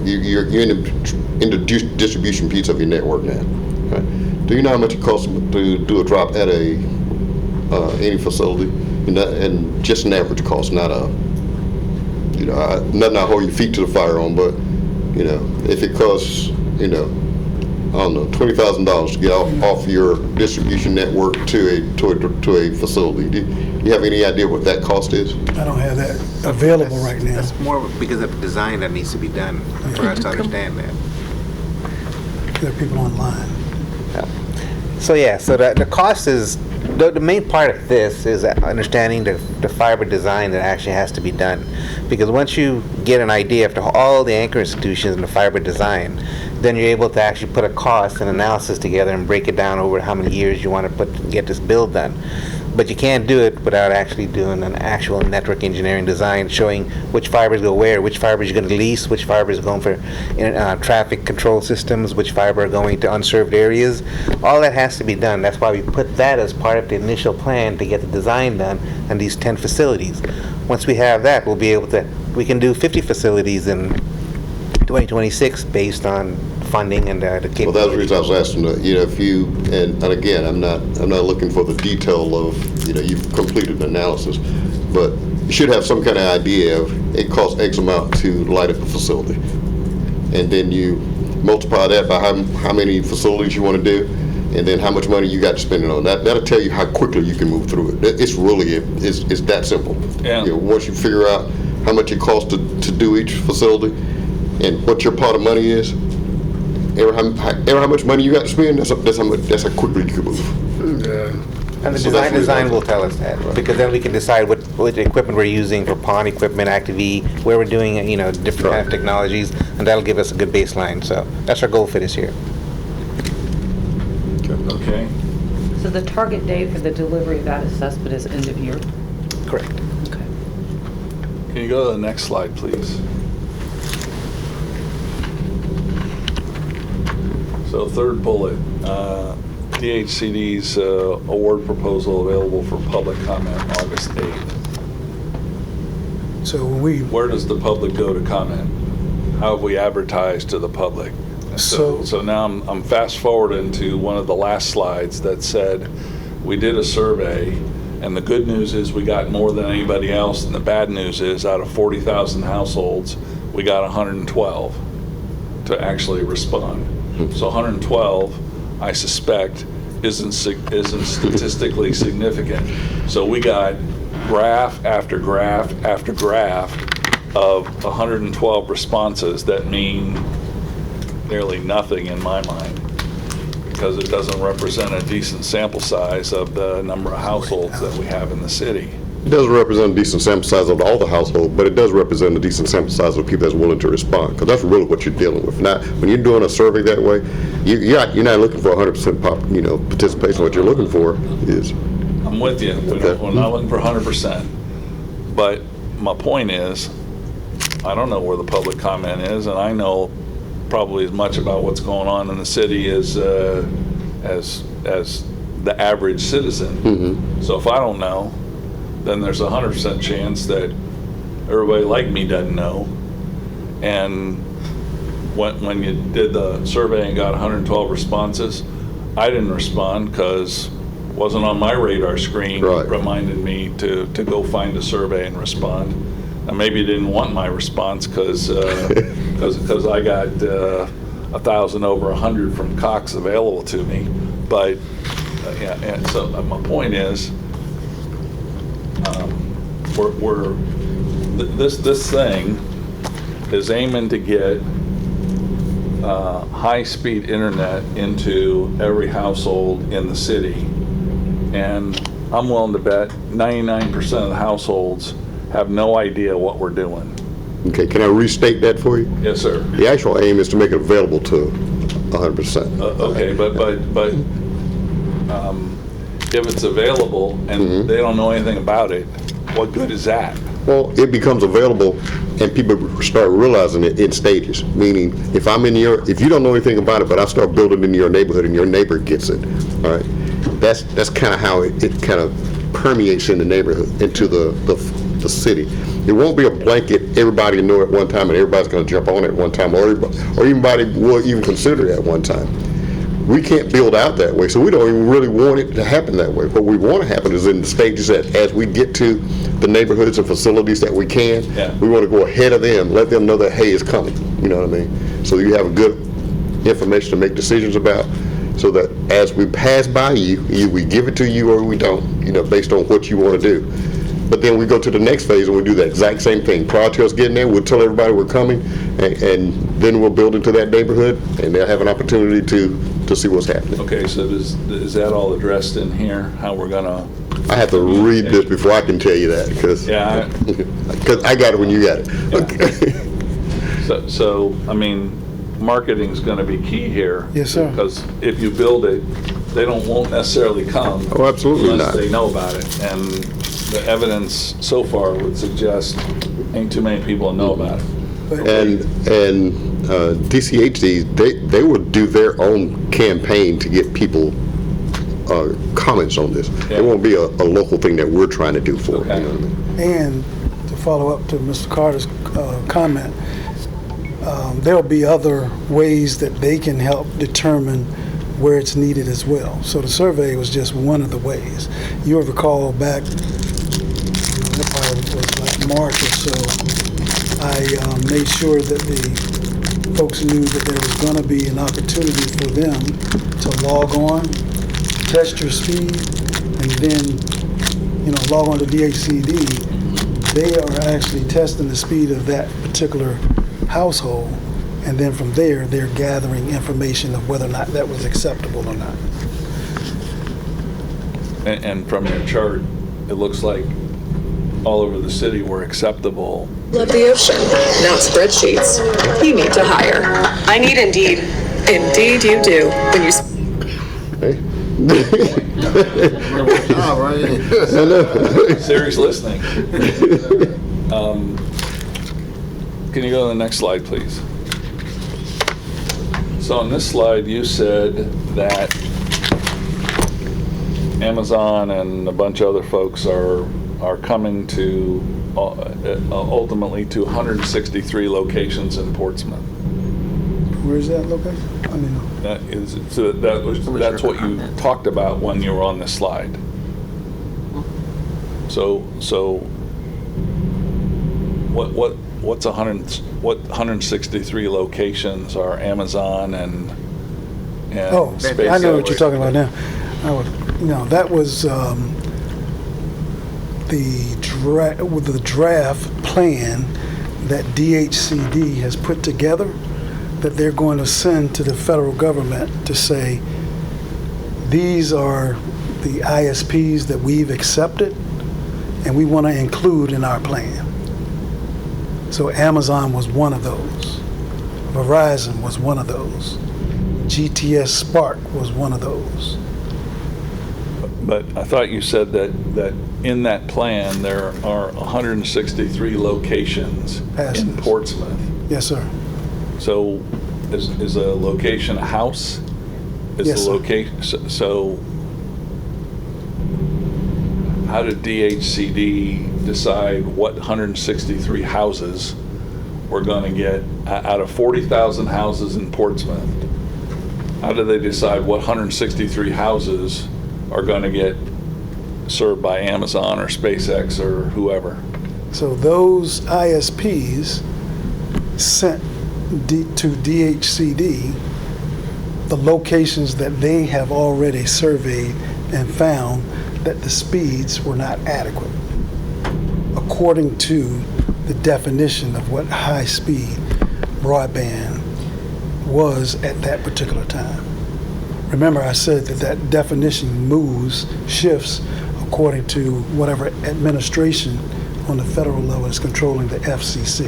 you're in the distribution piece of your network now, right? Do you know how much it costs to do a drop at any facility? And just an average cost, not a, nothing I hold your feet to the fire on, but, if it costs, I don't know, $20,000 to get off your distribution network to a facility. Do you have any idea what that cost is? I don't have that available right now. That's more because of the design that needs to be done for us to understand that. There are people online. So yeah, so the cost is, the main part of this is understanding the fiber design that actually has to be done. Because once you get an idea of all the anchor institutions and the fiber design, then you're able to actually put a cost and analysis together and break it down over how many years you want to get this build done. But you can't do it without actually doing an actual network engineering design showing which fibers go where, which fibers you're going to lease, which fibers are going for traffic control systems, which fiber are going to unserved areas. All that has to be done. That's why we put that as part of the initial plan to get the design done on these 10 facilities. Once we have that, we'll be able to, we can do 50 facilities in 2026 based on funding and the capability. Well, that was the reason I was asking, if you, and again, I'm not looking for the detail of, you've completed an analysis, but you should have some kind of idea of it costs X amount to light up a facility. And then you multiply that by how many facilities you want to do, and then how much money you got to spend it on. That'll tell you how quickly you can move through it. It's really, it's that simple. Yeah. Once you figure out how much it costs to do each facility and what your pot of money is, how much money you got to spend, that's how quickly you can move. And the So that's design what- will tell us that, because then we can decide what equipment we're using for pond equipment, Active-E, where we're doing, different kind of technologies, and that'll give us a good baseline. So that's our goal for this year. Okay. So the target date for the delivery of that assessment is end of year? Correct. Okay. Can you go to the next slide, please? So third bullet, DHCD's award proposal available for public comment August 8th. So when we, Where does the public go to comment? How have we advertised to the public? So now I'm fast forwarding to one of the last slides that said, we did a survey, and the good news is we got more than anybody else, and the bad news is out of 40,000 households, we got 112 to actually respond. So 112, I suspect, isn't statistically significant. So we got graph after graph after graph of 112 responses that mean nearly nothing in my mind, because it doesn't represent a decent sample size of the number of households that we have in the city. It doesn't represent a decent sample size of all the households, but it does represent a decent sample size of people that's willing to respond, because that's really what you're dealing with. Now, when you're doing a survey that way, you're not looking for 100% participation. What you're looking for is... I'm with you. We're not looking for 100%. But my point is, I don't know where the public comment is, and I know probably as much about what's going on in the city as the average citizen. So if I don't know, then there's a 100% chance that everybody like me doesn't know. And when you did the survey and got 112 responses, I didn't respond because it wasn't on my radar screen. Right. Reminded me to go find a survey and respond. And maybe you didn't want my response because I got 1,000 over 100 from Cox available to me. But yeah, and so my point is, this thing is aiming to get high-speed internet into every household in the city, and I'm willing to bet 99% of the households have no idea what we're doing. Okay, can I restate that for you? Yes, sir. The actual aim is to make it available to 100%. Okay, but if it's available and they don't know anything about it, what good is that? Well, it becomes available and people start realizing it in stages. Meaning, if you don't know anything about it, but I start building in your neighborhood and your neighbor gets it, all right? That's kind of how it kind of permeates in the neighborhood, into the city. It won't be a blanket, everybody will know at one time and everybody's going to jump on it at one time, or anybody will even consider it at one time. We can't build out that way, so we don't even really want it to happen that way. What we want to happen is in the stages that as we get to the neighborhoods and facilities that we can, we want to go ahead of them, let them know that, hey, it's coming, you know what I mean? So you have good information to make decisions about, so that as we pass by you, either we give it to you or we don't, based on what you want to do. But then we go to the next phase and we do the exact same thing. Prior to us getting there, we'll tell everybody we're coming, and then we'll build into that neighborhood, and they'll have an opportunity to see what's happening. Okay, so is that all addressed in here, how we're gonna? I have to read this before I can tell you that, because I got it when you got it. Yeah. Okay. So I mean, marketing's gonna be key here. Yes, sir. Because if you build it won't necessarily come. Oh, absolutely unless not. they know about it. And the evidence so far would suggest ain't too many people know about it. And DCHD, they will do their own campaign to get people comments on this. Yeah. It won't be a local thing that we're trying to do for Okay. it. You know what I mean? And to follow up to Mr. Carter's comment, there'll be other ways that they can help determine where it's needed as well. So the survey was just one of the ways. You'll recall back, it probably was like March or so, I made sure that the folks knew that there was going to be an opportunity for them to log on, test your speed, and then, log on to DHCD. They are actually testing the speed of that particular household, and then from there, they're gathering information of whether or not that was acceptable or not. And from your chart, it looks like all over the city were acceptable. Love the ocean, not spreadsheets. You need to hire. I need Indeed. Indeed you do. When you Serious listening. Can you go to the next slide, please? So on this slide, you said that Amazon and a bunch of other folks are coming to ultimately to 163 locations in Portsmouth. Where is that location? I mean, That's what you talked about when you were on this slide. So what's 163 locations are Amazon and SpaceX? I know what you're talking about now. That was the draft plan that DHCD has put together that they're going to send to the federal government to say, these are the ISPs that we've accepted and we want to include in our plan. So Amazon was one of those. Verizon was one of those. GTS Spark was one of those. But I thought you said that in that plan, there are 163 locations in Passes. Portsmouth. Yes, sir. So is a location a house? Yes, sir. So how did DHCD decide what 163 houses we're going to get out of 40,000 houses in Portsmouth? How do they decide what 163 houses are going to get served by Amazon or SpaceX or whoever? So those ISPs sent to DHCD the locations that they have already surveyed and found that the speeds were not adequate according to the definition of what high-speed broadband was at that particular time. Remember, I said that definition shifts according to whatever administration on the federal level is controlling the FCC.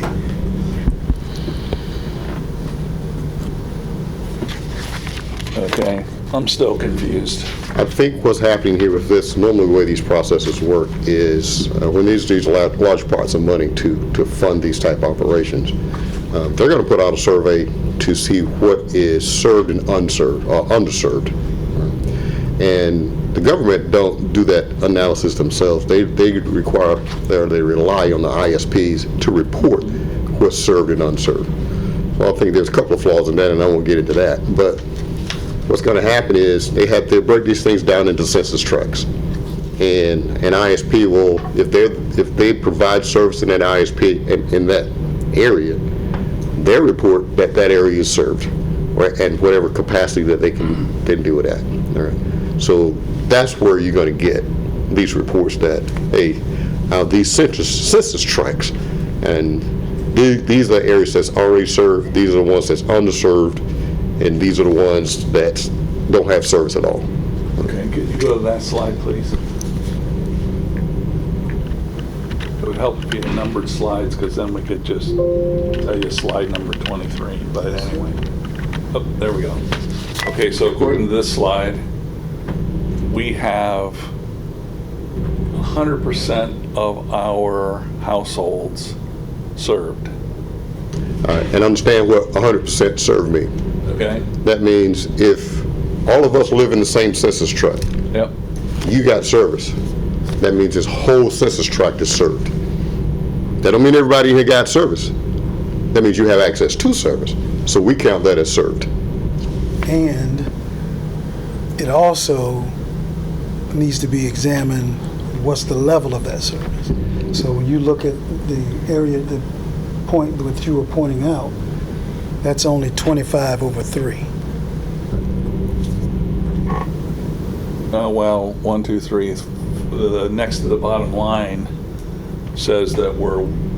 Okay, I'm still confused. I think what's happening here with this, normally the way these processes work is when these large parts of money to fund these type operations, they're going to put out a survey to see what is served and unserved or underserved. And the government don't do that analysis themselves. They rely on the ISPs to report what's served and unserved. Well, I think there's a couple of flaws in that, and I won't get into that. But what's going to happen is they break these things down into census tracts, and an ISP will, if they provide service in that ISP in that area, they report that area is served, right, and whatever capacity that they can do it at. All right. So that's where you're going to get these reports that, hey, these census tracts, and these are areas that's already served, these are the ones that's underserved, and these are the ones that don't have service at all. Okay, could you go to that slide, please? It would help if you had numbered slides, because then we could just tell you slide number 23, but anyway. Oh, there we go. Okay, so according to this slide, we have 100% of our households served, All right, and understand what 100% serve mean. okay? That means if all of us live in the same census tract, Yep. you got service. That means this whole census tract is served. That don't mean everybody here got service. That means you have access to service. So we count that as served. And it also needs to be examined, what's the level of that service? So when you look at the area, the point that you were pointing out, that's only 25/3. Well, 1, 2, 3, the next to the bottom line says that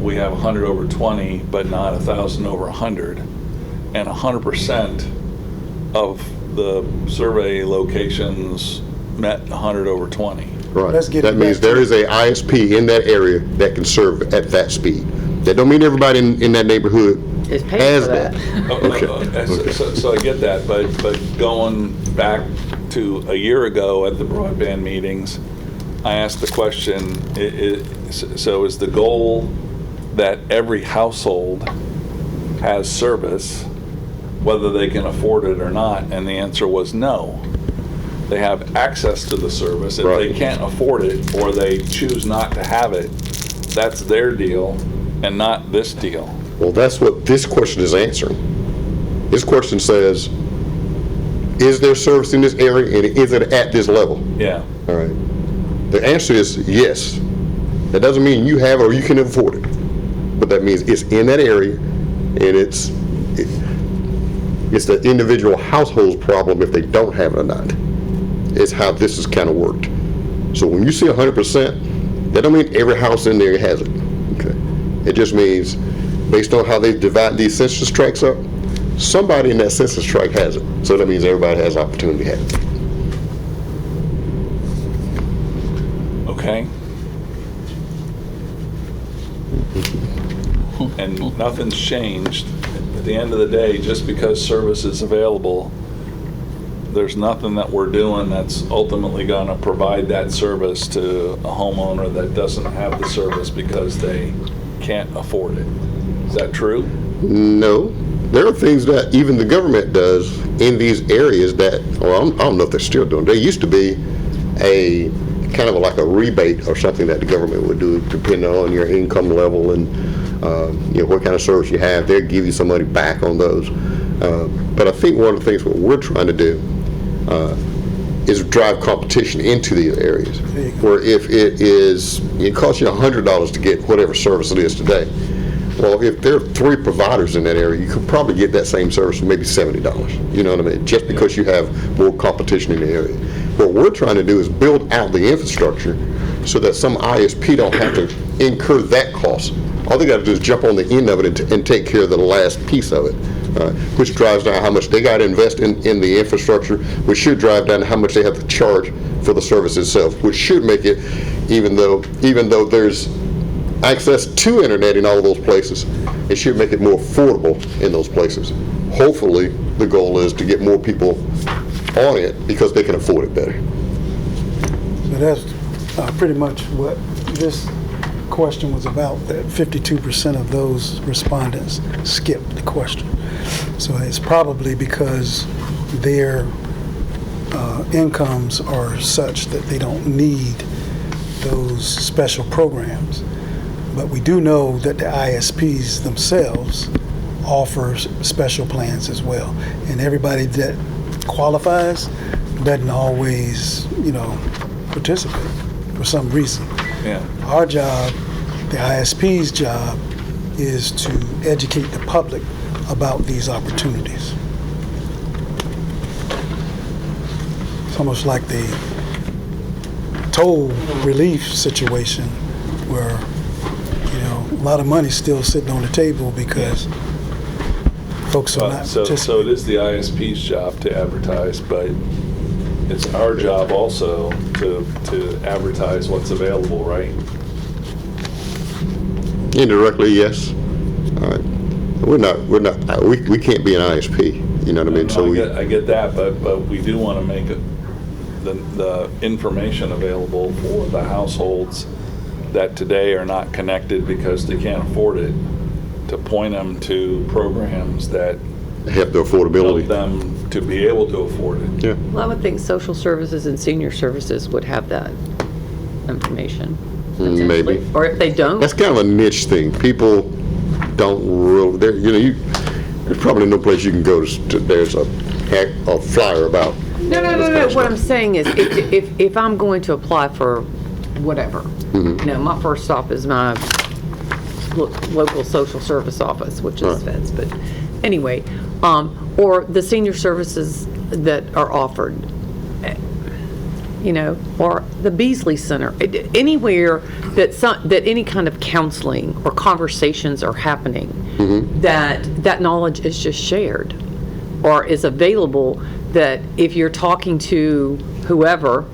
we have 100/20, but not 1,000/100. And 100% of the survey locations met 100/20. Right. Let's get That it means back to- there is a ISP in that area that can serve at that speed. That don't mean everybody in that neighborhood Is paying has for that. So I get that, but going back to a year ago at the broadband meetings, I asked the question, so is the goal that every household has service, whether they can afford it or not? And the answer was no. They have access to the service. If they Right. can't afford it or they choose not to have it, that's their deal and not this deal. Well, that's what this question is answering. This question says, is there service in this area and is it at this level? Yeah. All right. The answer is yes. That doesn't mean you have it or you can afford it. But that means it's in that area and it's the individual household's problem if they don't have it or not. It's how this is kind of worked. So when you see 100%, that don't mean every house in there has it. Okay. It just means based on how they divide these census tracts up, somebody in that census tract has it. So that means everybody has opportunity to have it. Okay. And nothing's changed. At the end of the day, just because service is available, there's nothing that we're doing that's ultimately going to provide that service to a homeowner that doesn't have the service because they can't afford it. Is that true? No. There are things that even the government does in these areas that, well, I don't know if they're still doing. There used to be a kind of like a rebate or something that the government would do depending on your income level and what kind of service you have. They'll give you some money back on those. But I think one of the things what we're trying to do is drive competition into these areas. Where if it costs you $100 to get whatever service it is today. Well, if there are 3 providers in that area, you could probably get that same service for maybe $70. You know what I mean? Just because you have more competition in the area. What we're trying to do is build out the infrastructure so that some ISP don't have to incur that cost. All they got to do is jump on the end of it and take care of the last piece of it, which drives down how much they got to invest in the infrastructure, which should drive down how much they have to charge for the service itself, which should make it, even though there's access to internet in all of those places, it should make it more affordable in those places. Hopefully, the goal is to get more people on it because they can afford it better. So that's pretty much what this question was about, that 52% of those respondents skipped the question. So it's probably because their incomes are such that they don't need those special programs. But we do know that the ISPs themselves offer special plans as well. And everybody that qualifies doesn't always, participate for some reason. Yeah. Our job, the ISP's job, is to educate the public about these opportunities. It's almost like the toll relief situation where, a lot of money's still sitting on the table because folks are not So participating. it is the ISP's job to advertise, but it's our job also to advertise what's available, right? Indirectly, yes. All right. We can't be an ISP. You know what I mean? I get that, but we do want to make the information available for the households that today are not connected because they can't afford it, to point them to programs that Help the help affordability. them to be able to afford it. Yeah. Well, I would think social services and senior services would have that information. Maybe. Or if they don't, That's kind of a niche thing. People don't really, there's probably no place you can go there's a flyer about. no. What I'm saying is, if I'm going to apply for whatever, my first stop is my local social service office, which is Feds. But anyway, or the senior services that are offered, or the Beasley Center, anywhere that any kind of counseling or conversations are happening, that knowledge is just shared or is available, that if you're talking to whoever,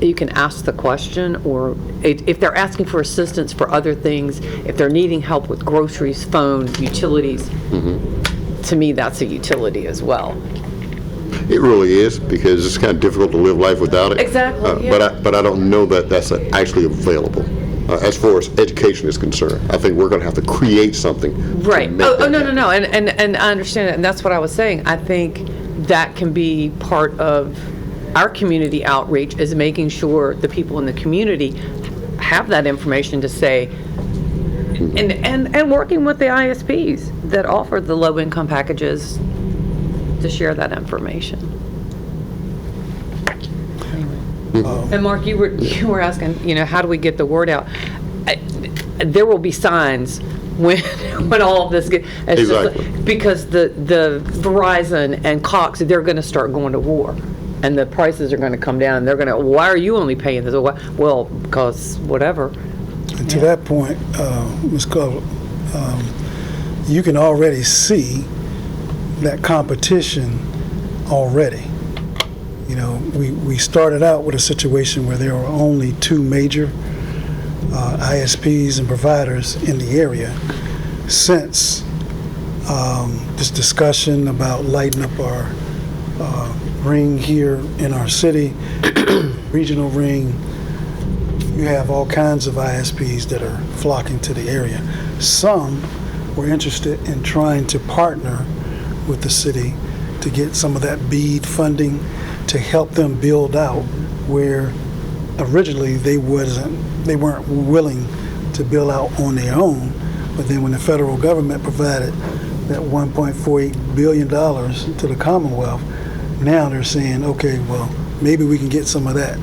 you can ask the question, or if they're asking for assistance for other things, if they're needing help with groceries, phone, utilities, to me, that's a utility as well. It really is, because it's kind of difficult to live life without it. Exactly, yeah. But I don't know that that's actually available. As far as education is concerned, I think we're going to have to create something. Right. to make Oh, that no, happen. and I understand it, and that's what I was saying. I think that can be part of our community outreach, is making sure the people in the community have that information to say, and working with the ISPs that offer the low-income packages to share that information. And Mark, you were asking, how do we get the word out? There will be signs when all of this gets, Exactly. because the Verizon and Cox, they're going to start going to war, and the prices are going to come down, and they're going to, why are you only paying this? Well, because whatever. And to that point, Ms. Glover, you can already see that competition already. We started out with a situation where there were only two major ISPs and providers in the area. Since this discussion about lighting up our ring here in our city, regional ring, you have all kinds of ISPs that are flocking to the area. Some were interested in trying to partner with the city to get some of that BEAD funding to help them build out where originally they weren't willing to build out on their own. But then when the federal government provided that $1.48 billion to the Commonwealth, now they're saying, okay, well, maybe we can get some of that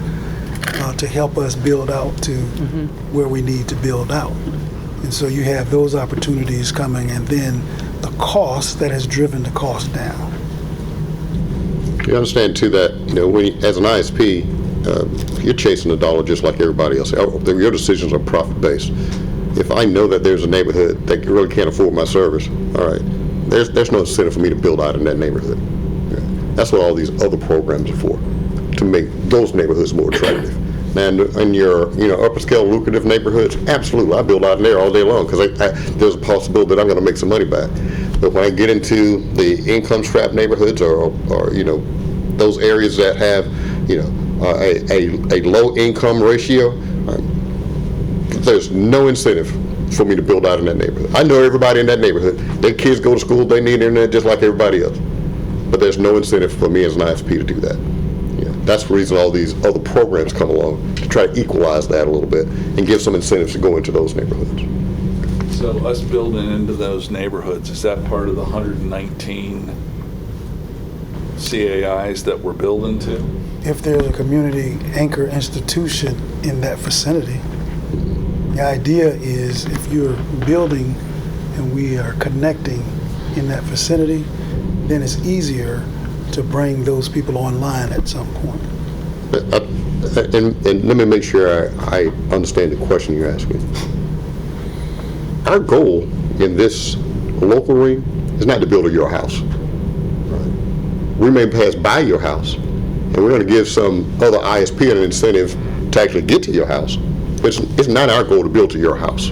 to help us build out to where we need to build out. And so you have those opportunities coming, and then the cost that has driven the cost down. You understand too that, as an ISP, you're chasing the dollar just like everybody else. Your decisions are profit-based. If I know that there's a neighborhood that really can't afford my service, all right, there's no incentive for me to build out in that neighborhood. Yeah. That's what all these other programs are for, to make those neighborhoods more attractive. Now, in your upper scale lucrative neighborhoods, absolutely, I build out in there all day long, because there's a possibility that I'm going to make some money back. But when I get into the income-strapped neighborhoods, or those areas that have a low income ratio, there's no incentive for me to build out in that neighborhood. I know everybody in that neighborhood. Their kids go to school, they need internet just like everybody else. But there's no incentive for me as an ISP to do that. That's the reason all these other programs come along, to try to equalize that a little bit and give some incentives to go into those neighborhoods. So us building into those neighborhoods, is that part of the 119 CAIs that we're building to? If there's a community anchor institution in that vicinity, the idea is if you're building and we are connecting in that vicinity, then it's easier to bring those people online at some point. And let me make sure I understand the question you're asking. Our goal in this local ring is not to build your house. We may pass by your house, and we're going to give some other ISP an incentive to actually get to your house. It's not our goal to build to your house.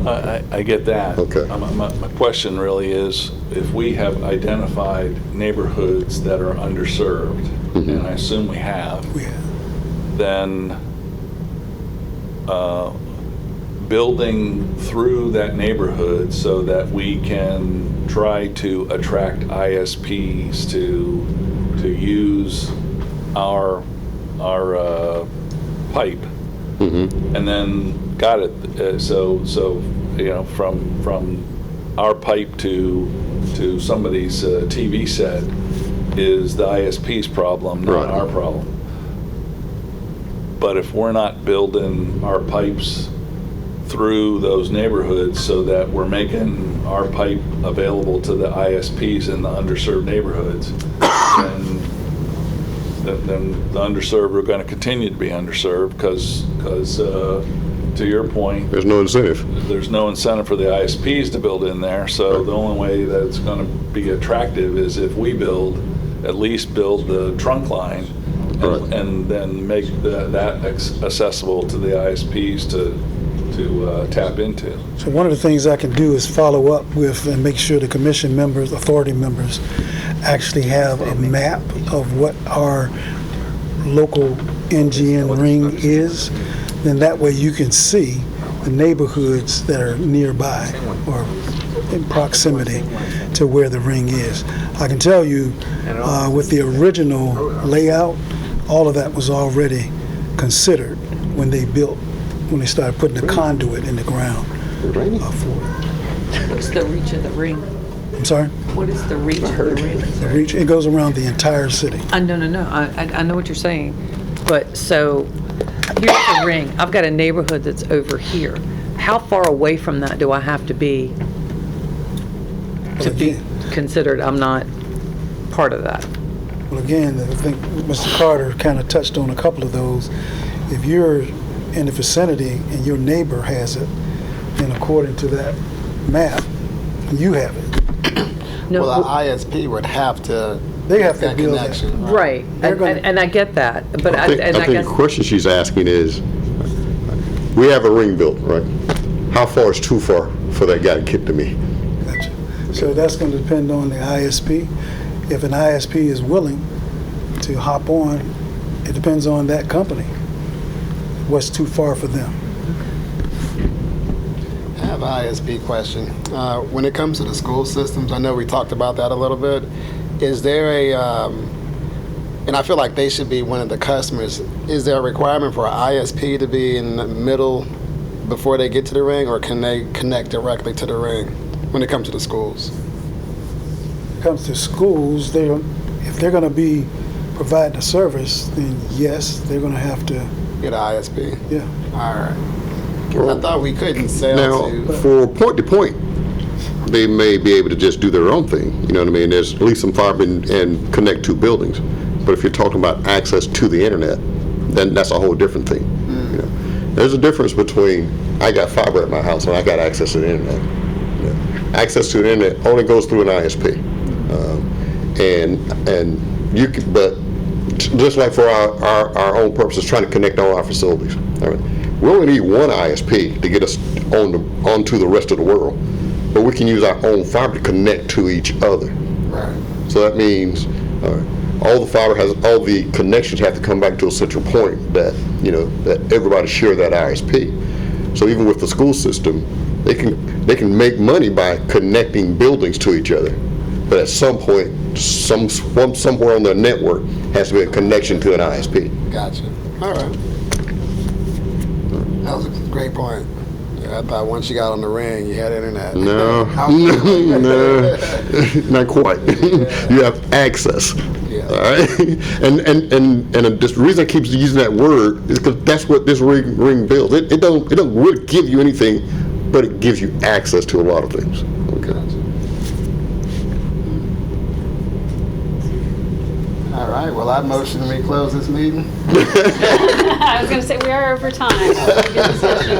I get that. Okay. My question really is, if we have identified neighborhoods that are underserved, and I assume we have, then building through that neighborhood so that we can try to attract ISPs to use our pipe, and then got it. So from our pipe to somebody's TV set is the ISP's problem, not Right. our problem. But if we're not building our pipes through those neighborhoods so that we're making our pipe available to the ISPs in the underserved neighborhoods, then the underserved are going to continue to be underserved because to your point, There's no incentive. there's no incentive for the ISPs to build in there. So the only way that it's going to be attractive is if we at least build the trunk line Right. and then make that accessible to the ISPs to tap into. So one of the things I can do is follow up with and make sure the commission members, authority members, actually have a map of what our local NGN ring is. Then that way you can see the neighborhoods that are nearby or in proximity to where the ring is. I can tell you, with the original layout, all of that was already considered when they started putting the conduit in the ground for it. What's the reach of the ring? I'm sorry? What is the reach of the ring? The reach, it goes around the entire city. No. I know what you're saying. But so here's the ring. I've got a neighborhood that's over here. How far away from that do I have to be to be considered I'm not part of that? Well, again, I think Mr. Carter kind of touched on a couple of those. If you're in the vicinity and your neighbor has it, then according to that map, you have it. No, Well, the ISP would have to They have to that build that. connection. right. They're gonna- And I get that. But I think I guess the question she's asking is, we have a ring built, right? How far is too far for that guy to get to me? Gotcha. So that's going to depend on the ISP. If an ISP is willing to hop on, it depends on that company. What's too far for them? I have an ISP question. When it comes to the school systems, I know we talked about that a little bit. Is there and I feel like they should be one of the customers, is there a requirement for an ISP to be in the middle before they get to the ring, or can they connect directly to the ring when it comes to the schools? When it comes to schools, if they're going to be providing a service, then yes, they're going to have to, Get an ISP? yeah. All right. 'Cause I thought we couldn't sell Now, to... for point to point, they may be able to just do their own thing, you know what I mean? There's at least some fiber and connect two buildings. But if you're talking about access to the internet, then that's a whole different thing. You know? There's a difference between, I got fiber at my house and I got access to the internet. You know? Access to the internet only goes through an ISP. And you can, but just like for our own purposes, trying to connect all our facilities. All right? We only need one ISP to get us onto the rest of the world, but we can use our own fiber to connect to each other. Right. So that means all the connections have to come back to a central point that, you know, that everybody share that ISP. So even with the school system, they can make money by connecting buildings to each other, but at some point, somewhere on their network has to be a connection to an ISP. Gotcha. All right. That was a great point. Yeah, I thought once you got on the ring, you had internet. No, no, not quite. You have access. Yeah. All right, and the reason I keep using that word is because that's what this ring builds. It don't really give you anything, but it gives you access to a lot of things. Okay. All right. Well, I motion we close this meeting. I was going to say, we are over time. So good discussion.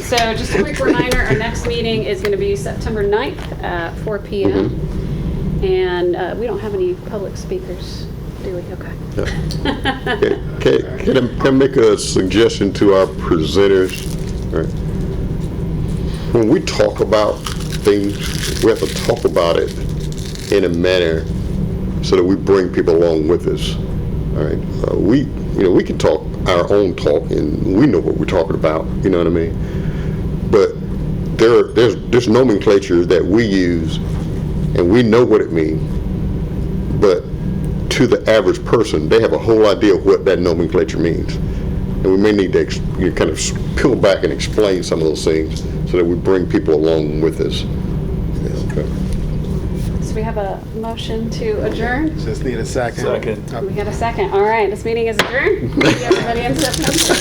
So just a quick reminder, our next meeting is going to be September 9th at 4 p.m. And we don't have any public speakers, do we? Okay. Can I make a suggestion to our presenters? All right. when we talk about things, we have to talk about it in a manner so that we bring people along with us. All right, we can talk our own talk, and we know what we're talking about. You know what I mean? But there's nomenclature that we use, and we know what it means. But to the average person, they have a whole idea of what that nomenclature means, and we may need to kind of peel back and explain some of those things so that we bring people along with us. Okay. So we have a motion to adjourn. Just need a second. Second. We got a second. All right, this meeting is adjourned. See everybody in September.